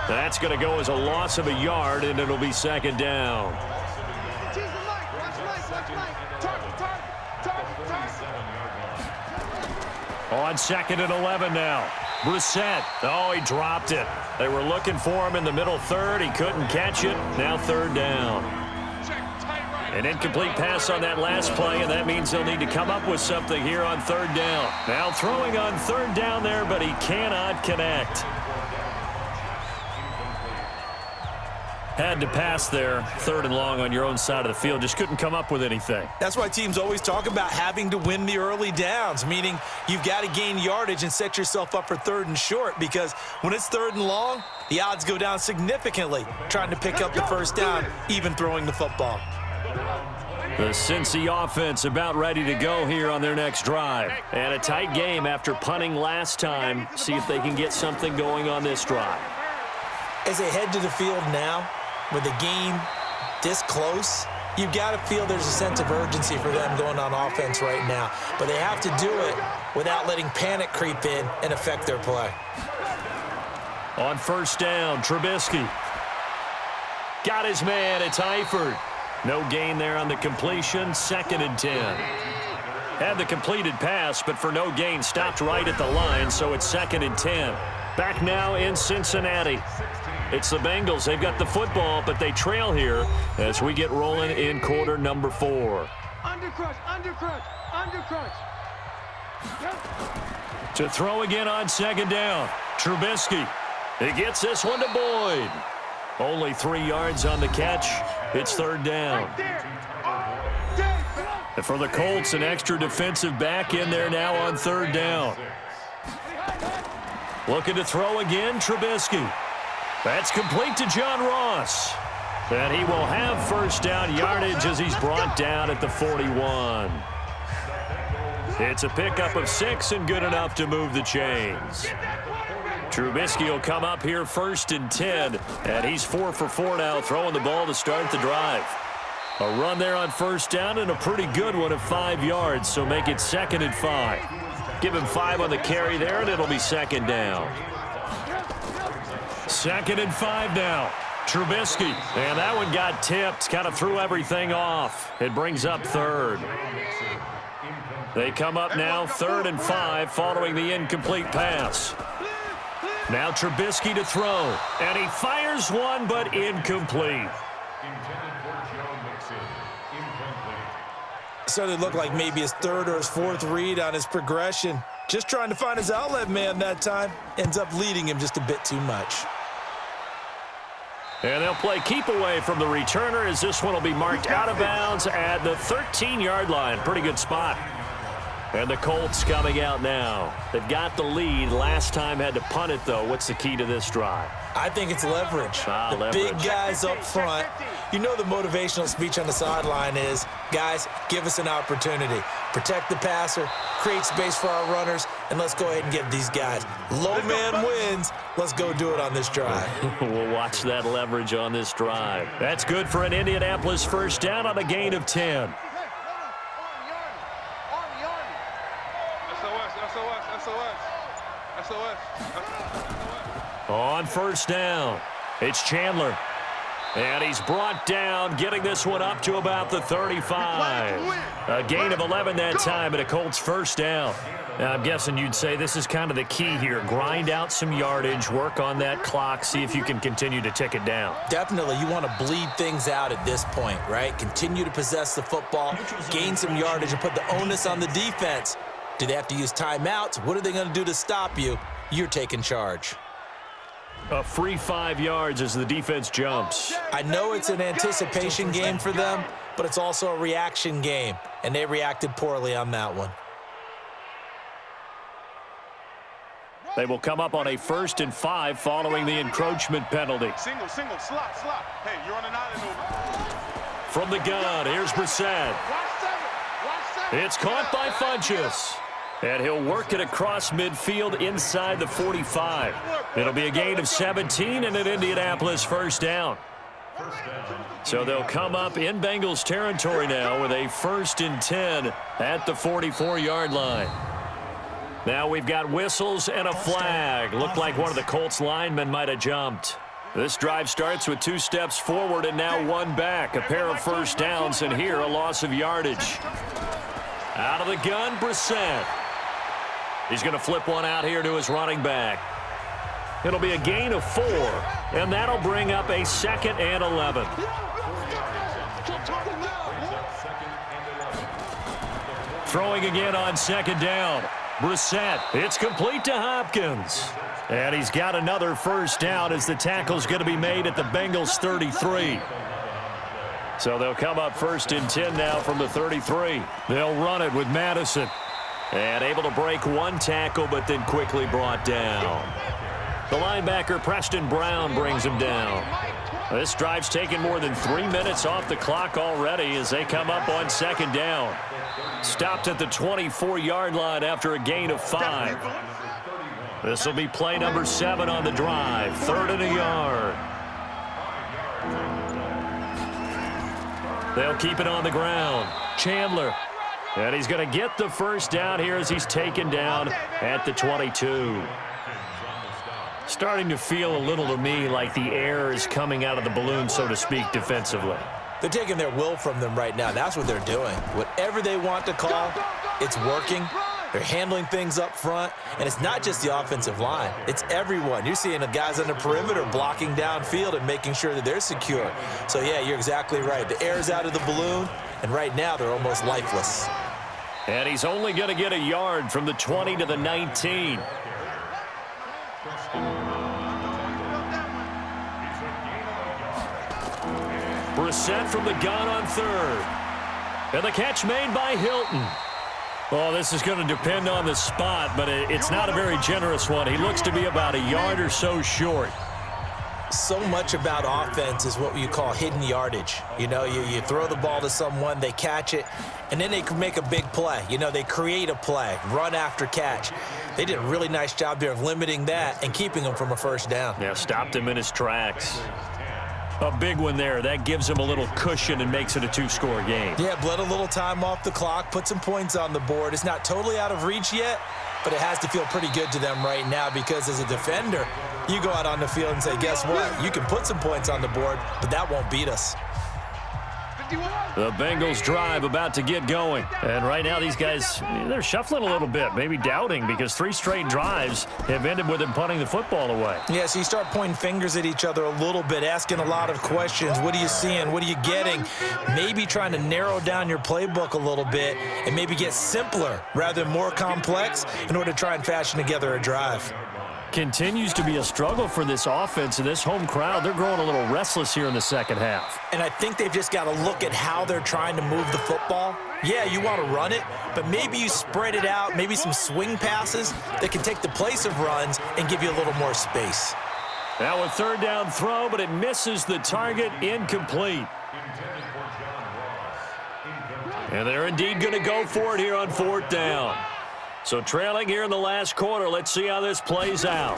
That's going to go as a loss of a yard, and it'll be second down. On 2nd and 11 now. Brissett. Oh, he dropped it. They were looking for him in the middle third. He couldn't catch it. Now third down. An incomplete pass on that last play, and that means they'll need to come up with something here on third down. Now throwing on third down there, but he cannot connect. Had to pass there, 3rd and long on your own side of the field. Just couldn't come up with anything. That's why teams always talk about having to win the early downs, meaning you've got to gain yardage and set yourself up for 3rd and short, because when it's 3rd and long, the odds go down significantly trying to pick up the first down, even throwing the football. The Cincy offense about ready to go here on their next drive. And a tight game after punting last time. See if they can get something going on this drive. As they head to the field now, with the game this close, you've got to feel there's a sense of urgency for them going on offense right now. But they have to do it without letting panic creep in and affect their play. On first down, Trubisky. Got his man, it's Eifert. No gain there on the completion, 2nd and 10. Had the completed pass, but for no gain, stopped right at the line, so it's 2nd and 10. Back now in Cincinnati. It's the Bengals. They've got the football, but they trail here as we get rolling in quarter number 4. Undercrush, undercrush, undercrush. To throw again on second down. Trubisky. He gets this one to Boyd. Only 3 yards on the catch. It's third down. And for the Colts, an extra defensive back in there now on third down. Looking to throw again, Trubisky. That's complete to John Ross. And he will have first down yardage as he's brought down at the 41. It's a pickup of 6 and good enough to move the chains. Trubisky will come up here first and 10, and he's 4 for 4 now, throwing the ball to start the drive. A run there on first down and a pretty good one of 5 yards, so make it 2nd and 5. Give him 5 on the carry there, and it'll be second down. 2nd and 5 now. Trubisky, and that one got tipped, kind of threw everything off. It brings up third. They come up now 3rd and 5 following the incomplete pass. Now Trubisky to throw, and he fires one, but incomplete. Started to look like maybe his 3rd or his 4th read on his progression. Just trying to find his outlet man that time. Ends up leading him just a bit too much. And they'll play keep away from the returner as this one will be marked out of bounds at the 13-yard line. Pretty good spot. And the Colts coming out now. They've got the lead. Last time had to punt it, though. What's the key to this drive? I think it's leverage. The big guys up front. You know the motivational speech on the sideline is, guys, give us an opportunity. Protect the passer, create space for our runners, and let's go ahead and give these guys. Low man wins. Let's go do it on this drive. We'll watch that leverage on this drive. That's good for an Indianapolis first down on a gain of 10. On first down, it's Chandler. And he's brought down, getting this one up to about the 35. A gain of 11 that time, and a Colts first down. Now, I'm guessing you'd say this is kind of the key here. Grind out some yardage, work on that clock, see if you can continue to tick it down. Definitely, you want to bleed things out at this point, right? Continue to possess the football, gain some yardage, and put the onus on the defense. Do they have to use timeouts? What are they going to do to stop you? You're taking charge. A free 5 yards as the defense jumps. I know it's an anticipation game for them, but it's also a reaction game, and they reacted poorly on that one. They will come up on a 1st and 5 following the encroachment penalty. Single, slot. Hey, you're on an island over. From the gun, here's Brissett. It's caught by Funchess. And he'll work it across midfield inside the 45. It'll be a gain of 17 and an Indianapolis first down. So they'll come up in Bengals territory now with a 1st and 10 at the 44-yard line. Now we've got whistles and a flag. Looked like one of the Colts linemen might have jumped. This drive starts with 2 steps forward and now 1 back. A pair of first downs, and here a loss of yardage. Out of the gun, Brissett. He's going to flip one out here to his running back. It'll be a gain of 4, and that'll bring up a 2nd and 11. Throwing again on 2nd down. Brissett, it's complete to Hopkins. And he's got another first down as the tackle's going to be made at the Bengals 33. So they'll come up 1st and 10 now from the 33. They'll run it with Madison. And able to break 1 tackle, but then quickly brought down. The linebacker, Preston Brown, brings him down. This drive's taken more than 3 minutes off the clock already as they come up on 2nd down. Stopped at the 24-yard line after a gain of 5. This will be play number 7 on the drive. 3rd and a yard. They'll keep it on the ground. Chandler. And he's going to get the first down here as he's taken down at the 22. Starting to feel a little to me like the air is coming out of the balloon, so to speak, defensively. They're taking their will from them right now. That's what they're doing. Whatever they want to call, it's working. They're handling things up front, and it's not just the offensive line. It's everyone. You're seeing the guys on the perimeter blocking downfield and making sure that they're secure. So, yeah, you're exactly right. The air's out of the balloon, and right now they're almost lifeless. And he's only going to get a yard from the 20 to the 19. Brissett from the gun on third. And the catch made by Hilton. Well, this is going to depend on the spot, but it's not a very generous one. He looks to be about a yard or so short. So much about offense is what you call hidden yardage. You know, you throw the ball to someone, they catch it, and then they can make a big play. You know, they create a play, run after catch. They did a really nice job there of limiting that and keeping him from a first down. Yeah, stopped him in his tracks. A big one there. That gives him a little cushion and makes it a two-score game. Yeah, bled a little time off the clock, put some points on the board. It's not totally out of reach yet, but it has to feel pretty good to them right now because as a defender, you go out on the field and say, guess what? You can put some points on the board, but that won't beat us. The Bengals drive about to get going. And right now these guys, they're shuffling a little bit, maybe doubting because 3 straight drives have ended with them punting the football away. Yeah, so you start pointing fingers at each other a little bit, asking a lot of questions. What are you seeing? What are you getting? Maybe trying to narrow down your playbook a little bit and maybe get simpler rather than more complex in order to try and fashion together a drive. Continues to be a struggle for this offense and this home crowd. They're growing a little restless here in the second half. And I think they've just got to look at how they're trying to move the football. Yeah, you want to run it, but maybe you spread it out, maybe some swing passes that can take the place of runs and give you a little more space. Now a third down throw, but it misses the target, incomplete. And they're indeed going to go for it here on 4th down. So trailing here in the last quarter, let's see how this plays out.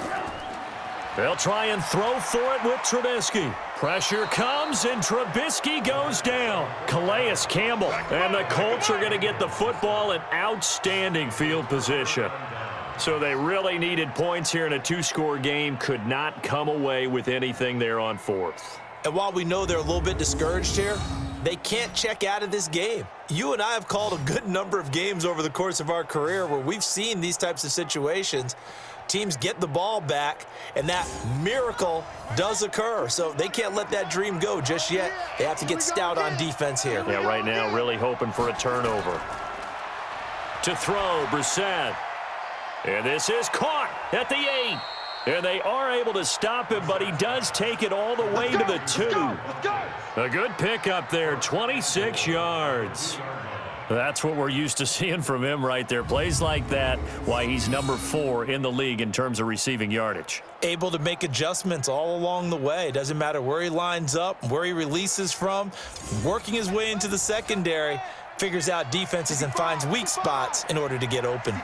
They'll try and throw for it with Trubisky. Pressure comes, and Trubisky goes down. Calais Campbell. And the Colts are going to get the football in outstanding field position. So they really needed points here in a 2-score game. Could not come away with anything there on 4th. And while we know they're a little bit discouraged here, they can't check out of this game. You and I have called a good number of games over the course of our career where we've seen these types of situations. Teams get the ball back, and that miracle does occur. So they can't let that dream go just yet. They have to get stout on defense here. Yeah, right now really hoping for a turnover. To throw, Brissett. And this is caught at the 8. And they are able to stop him, but he does take it all the way to the 2. A good pickup there, 26 yards. That's what we're used to seeing from him right there. Plays like that, why he's number 4 in the league in terms of receiving yardage. Able to make adjustments all along the way. Doesn't matter where he lines up, where he releases from. Working his way into the secondary, figures out defenses and finds weak spots in order to get open.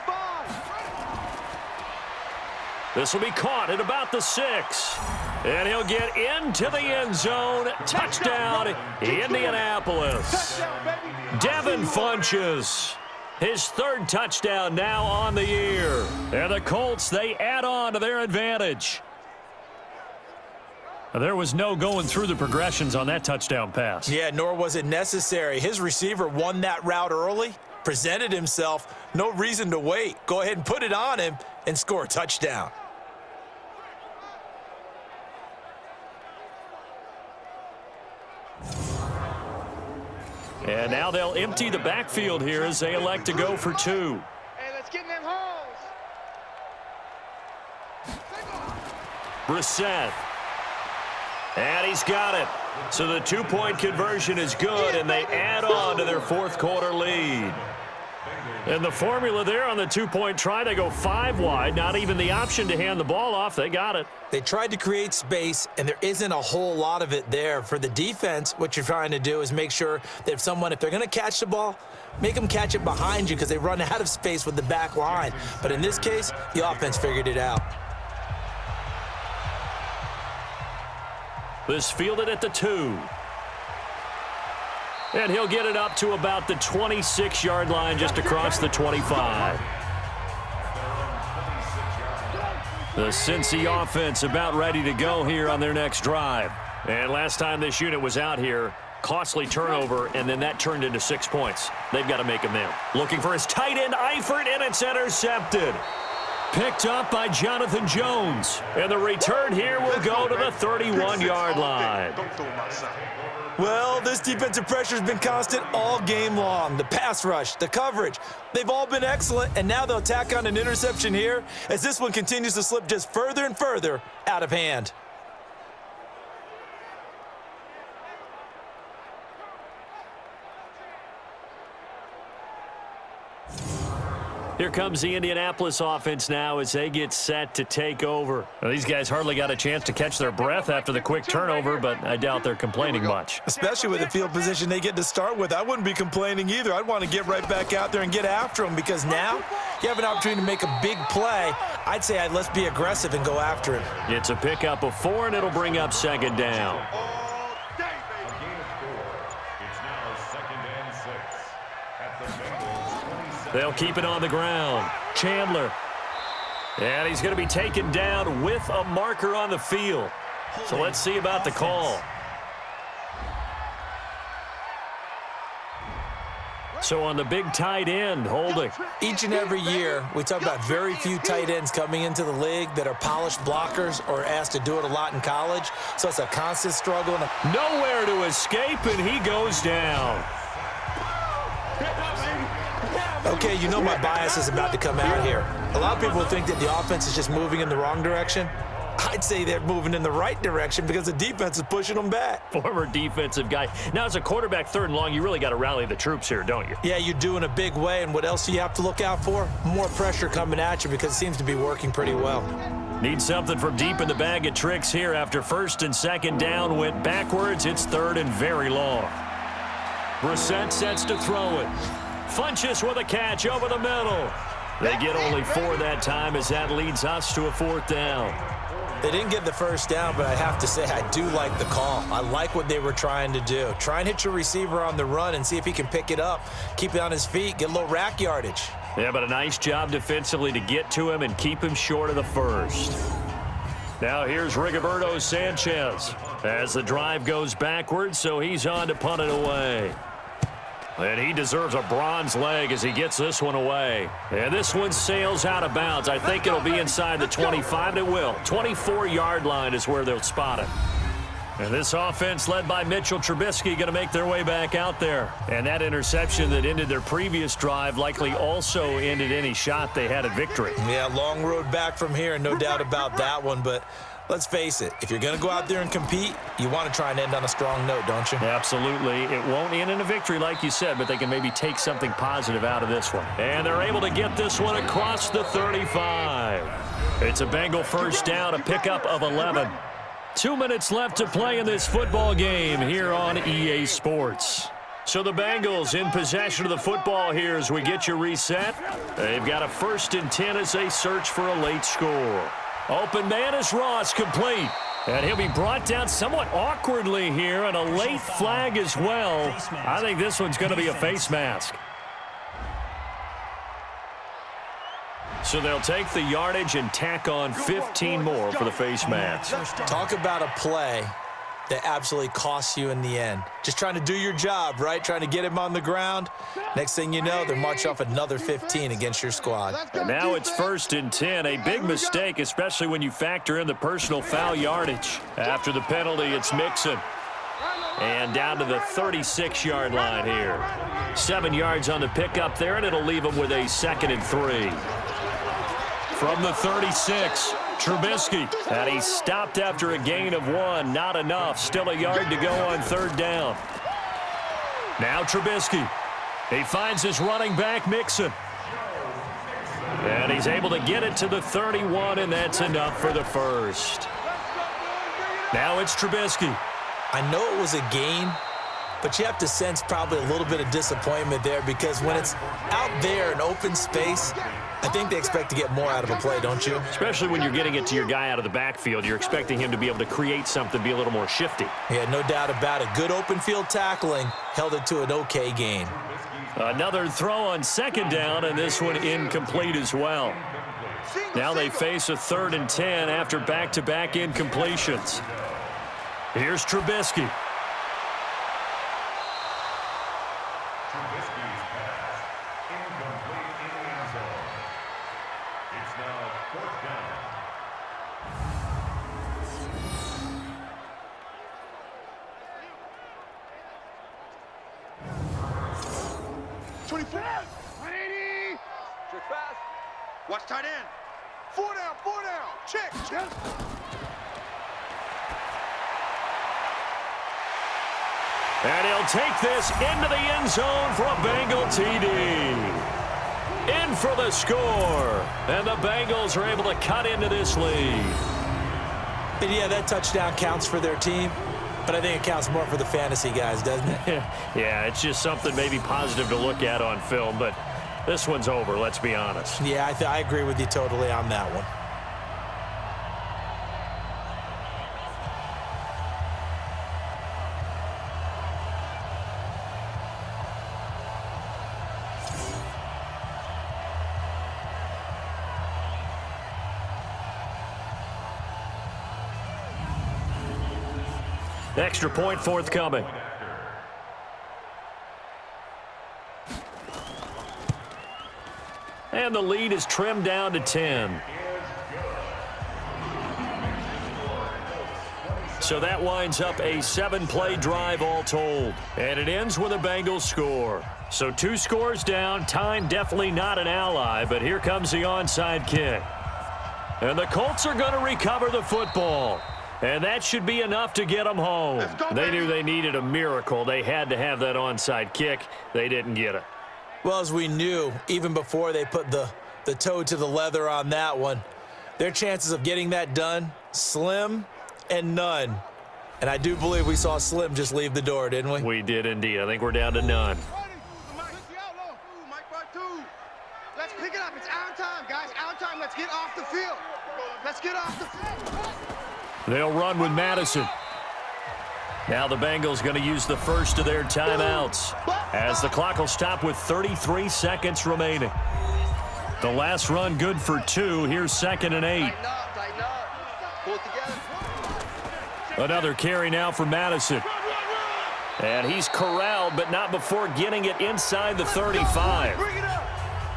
This will be caught at about the 6. And he'll get into the end zone. Touchdown, Indianapolis. Devin Funchess, his 3rd touchdown now on the year. And the Colts, they add on to their advantage. There was no going through the progressions on that touchdown pass. Yeah, nor was it necessary. His receiver won that route early, presented himself. No reason to wait. Go ahead and put it on him and score a touchdown. And now they'll empty the backfield here as they elect to go for 2. Hey, let's get in them holes. Brissett. And he's got it. So the 2-point conversion is good, and they add on to their 4th quarter lead. And the formula there on the 2-point try, they go 5 wide. Not even the option to hand the ball off. They got it. They tried to create space, and there isn't a whole lot of it there. For the defense, what you're trying to do is make sure that if they're going to catch the ball, make them catch it behind you because they run out of space with the back line. But in this case, the offense figured it out. This fielded at the 2. And he'll get it up to about the 26-yard line just across the 25. The Cincy offense about ready to go here on their next drive. And last time this unit was out here, costly turnover, and then that turned into 6 points. They've got to make them now. Looking for his tight end, Eifert, and it's intercepted. Picked up by Jonathan Jones. And the return here will go to the 31-yard line. Well, this defensive pressure has been constant all game long. The pass rush, the coverage, they've all been excellent, and now they'll tack on an interception here as this one continues to slip just further and further out of hand. Here comes the Indianapolis offense now as they get set to take over. Well, these guys hardly got a chance to catch their breath after the quick turnover, but I doubt they're complaining much. Especially with the field position they get to start with. I wouldn't be complaining either. I'd want to get right back out there and get after them because now you have an opportunity to make a big play. I'd say let's be aggressive and go after him. It's a pickup of 4, and it'll bring up second down. They'll keep it on the ground. Chandler. And he's going to be taken down with a marker on the field. So let's see about the call. So on the big tight end, holding. Each and every year, we talk about very few tight ends coming into the league that are polished blockers or asked to do it a lot in college. So it's a constant struggle. Nowhere to escape, and he goes down. Okay, you know my bias is about to come out here. A lot of people think that the offense is just moving in the wrong direction. I'd say they're moving in the right direction because the defense is pushing them back. Former defensive guy. Now, as a quarterback, 3rd and long, you really got to rally the troops here, don't you? Yeah, you do in a big way, and what else do you have to look out for? More pressure coming at you because it seems to be working pretty well. Need something from deep in the bag of tricks here after 1st and 2nd down. Went backwards. It's 3rd and very long. Brissett sets to throw it. Funches with a catch over the middle. They get only 4 that time as that leads us to a 4th down. They didn't get the 1st down, but I have to say I do like the call. I like what they were trying to do. Try and hit your receiver on the run and see if he can pick it up, keep it on his feet, get a little rack yardage. Yeah, but a nice job defensively to get to him and keep him short of the 1st. Now here's Rigoberto Sanchez as the drive goes backwards, so he's on to punt it away. And he deserves a bronze leg as he gets this one away. And this one sails out of bounds. I think it'll be inside the 25. It will. 24-yard line is where they'll spot it. And this offense led by Mitchell Trubisky going to make their way back out there. And that interception that ended their previous drive likely also ended any shot they had at victory. Yeah, long road back from here, no doubt about that one. But let's face it, if you're going to go out there and compete, you want to try and end on a strong note, don't you? Absolutely. It won't end in a victory like you said, but they can maybe take something positive out of this one. And they're able to get this one across the 35. It's a Bengal 1st down, a pickup of 11. 2 minutes left to play in this football game here on EA Sports. So the Bengals in possession of the football here as we get you reset. They've got a 1st and 10 as they search for a late score. Open man is Ross, complete. And he'll be brought down somewhat awkwardly here, and a late flag as well. I think this one's going to be a face mask. So they'll take the yardage and tack on 15 more for the face mask. Talk about a play that absolutely costs you in the end. Just trying to do your job, right? Trying to get him on the ground. Next thing you know, they're marching off another 15 against your squad. And now it's 1st and 10. A big mistake, especially when you factor in the personal foul yardage. After the penalty, it's Mixon. And down to the 36-yard line here. 7 yards on the pickup there, and it'll leave them with a 2nd and 3. From the 36, Trubisky. And he stopped after a gain of 1. Not enough. Still a yard to go on 3rd down. Now Trubisky. He finds his running back, Mixon. And he's able to get it to the 31, and that's enough for the 1st. Now it's Trubisky. I know it was a gain, but you have to sense probably a little bit of disappointment there because when it's out there in open space, I think they expect to get more out of a play, don't you? Especially when you're getting it to your guy out of the backfield. You're expecting him to be able to create something, be a little more shifty. Yeah, no doubt about it. Good open field tackling held it to an okay gain. Another throw on 2nd down, and this one incomplete as well. Now they face a 3rd and 10 after back-to-back incompletions. Here's Trubisky. Trubisky's pass. Incomplete in the end zone. It's now 4th down. 24. 180. Check fast. Watch tight end. 4 down, 4 down. Check. And he'll take this into the end zone for a Bengal TD. In for the score. And the Bengals are able to cut into this lead. And yeah, that touchdown counts for their team, but I think it counts more for the fantasy guys, doesn't it? Yeah, it's just something maybe positive to look at on film, but this one's over, let's be honest. Yeah, I agree with you totally on that one. Extra point forthcoming. And the lead is trimmed down to 10. So that winds up a 7-play drive all told. And it ends with a Bengals score. So 2 scores down. Time definitely not an ally, but here comes the onside kick. And the Colts are going to recover the football. And that should be enough to get them home. They knew they needed a miracle. They had to have that onside kick. They didn't get it. Well, as we knew, even before they put the toe to the leather on that one, their chances of getting that done, slim and none. And I do believe we saw Slim just leave the door, didn't we? We did indeed. I think we're down to none. Let's pick it up. It's our time, guys. Our time. Let's get off the field. Let's get off the field. They'll run with Madison. Now the Bengals going to use the first of their timeouts as the clock will stop with 33 seconds remaining. The last run good for 2. Here's 2nd and 8. Tighten up. Pull it together. Another carry now for Madison. And he's corralled, but not before getting it inside the 35.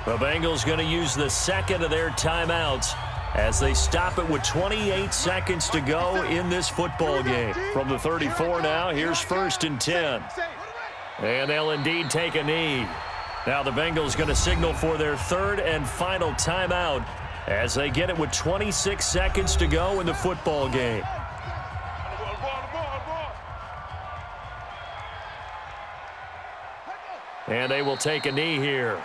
The Bengals going to use the second of their timeouts as they stop it with 28 seconds to go in this football game. From the 34 now, here's 1st and 10. And they'll indeed take a knee. Now the Bengals going to signal for their 3rd and final timeout as they get it with 26 seconds to go in the football game. And they will take a knee here.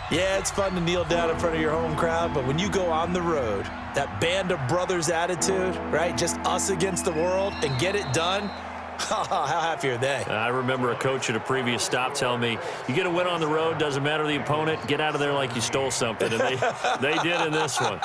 Yeah, it's fun to kneel down in front of your home crowd, but when you go on the road, that band of brothers attitude, right? Just us against the world and get it done. How happy are they? I remember a coach at a previous stop telling me, you get a win on the road, doesn't matter the opponent, get out of there like you stole something. And they did in this one.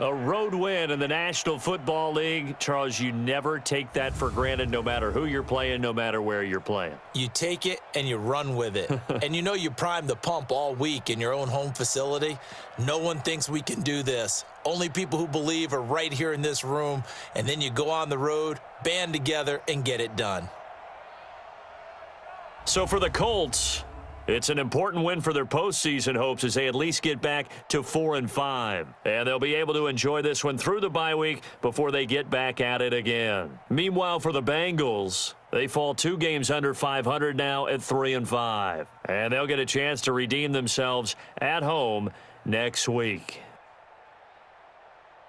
A road win in the National Football League. Charles, you never take that for granted no matter who you're playing, no matter where you're playing. You take it and you run with it. And you know you primed the pump all week in your own home facility. No one thinks we can do this. Only people who believe are right here in this room. And then you go on the road, band together, and get it done. So for the Colts, it's an important win for their postseason hopes as they at least get back to 4-5. And they'll be able to enjoy this one through the bye week before they get back at it again. Meanwhile, for the Bengals, they fall 2 games under 500 now at 3-5. And they'll get a chance to redeem themselves at home next week.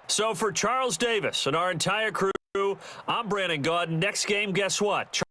So for Charles Davis and our entire crew, I'm Brandon Gaudin. Next game, guess what?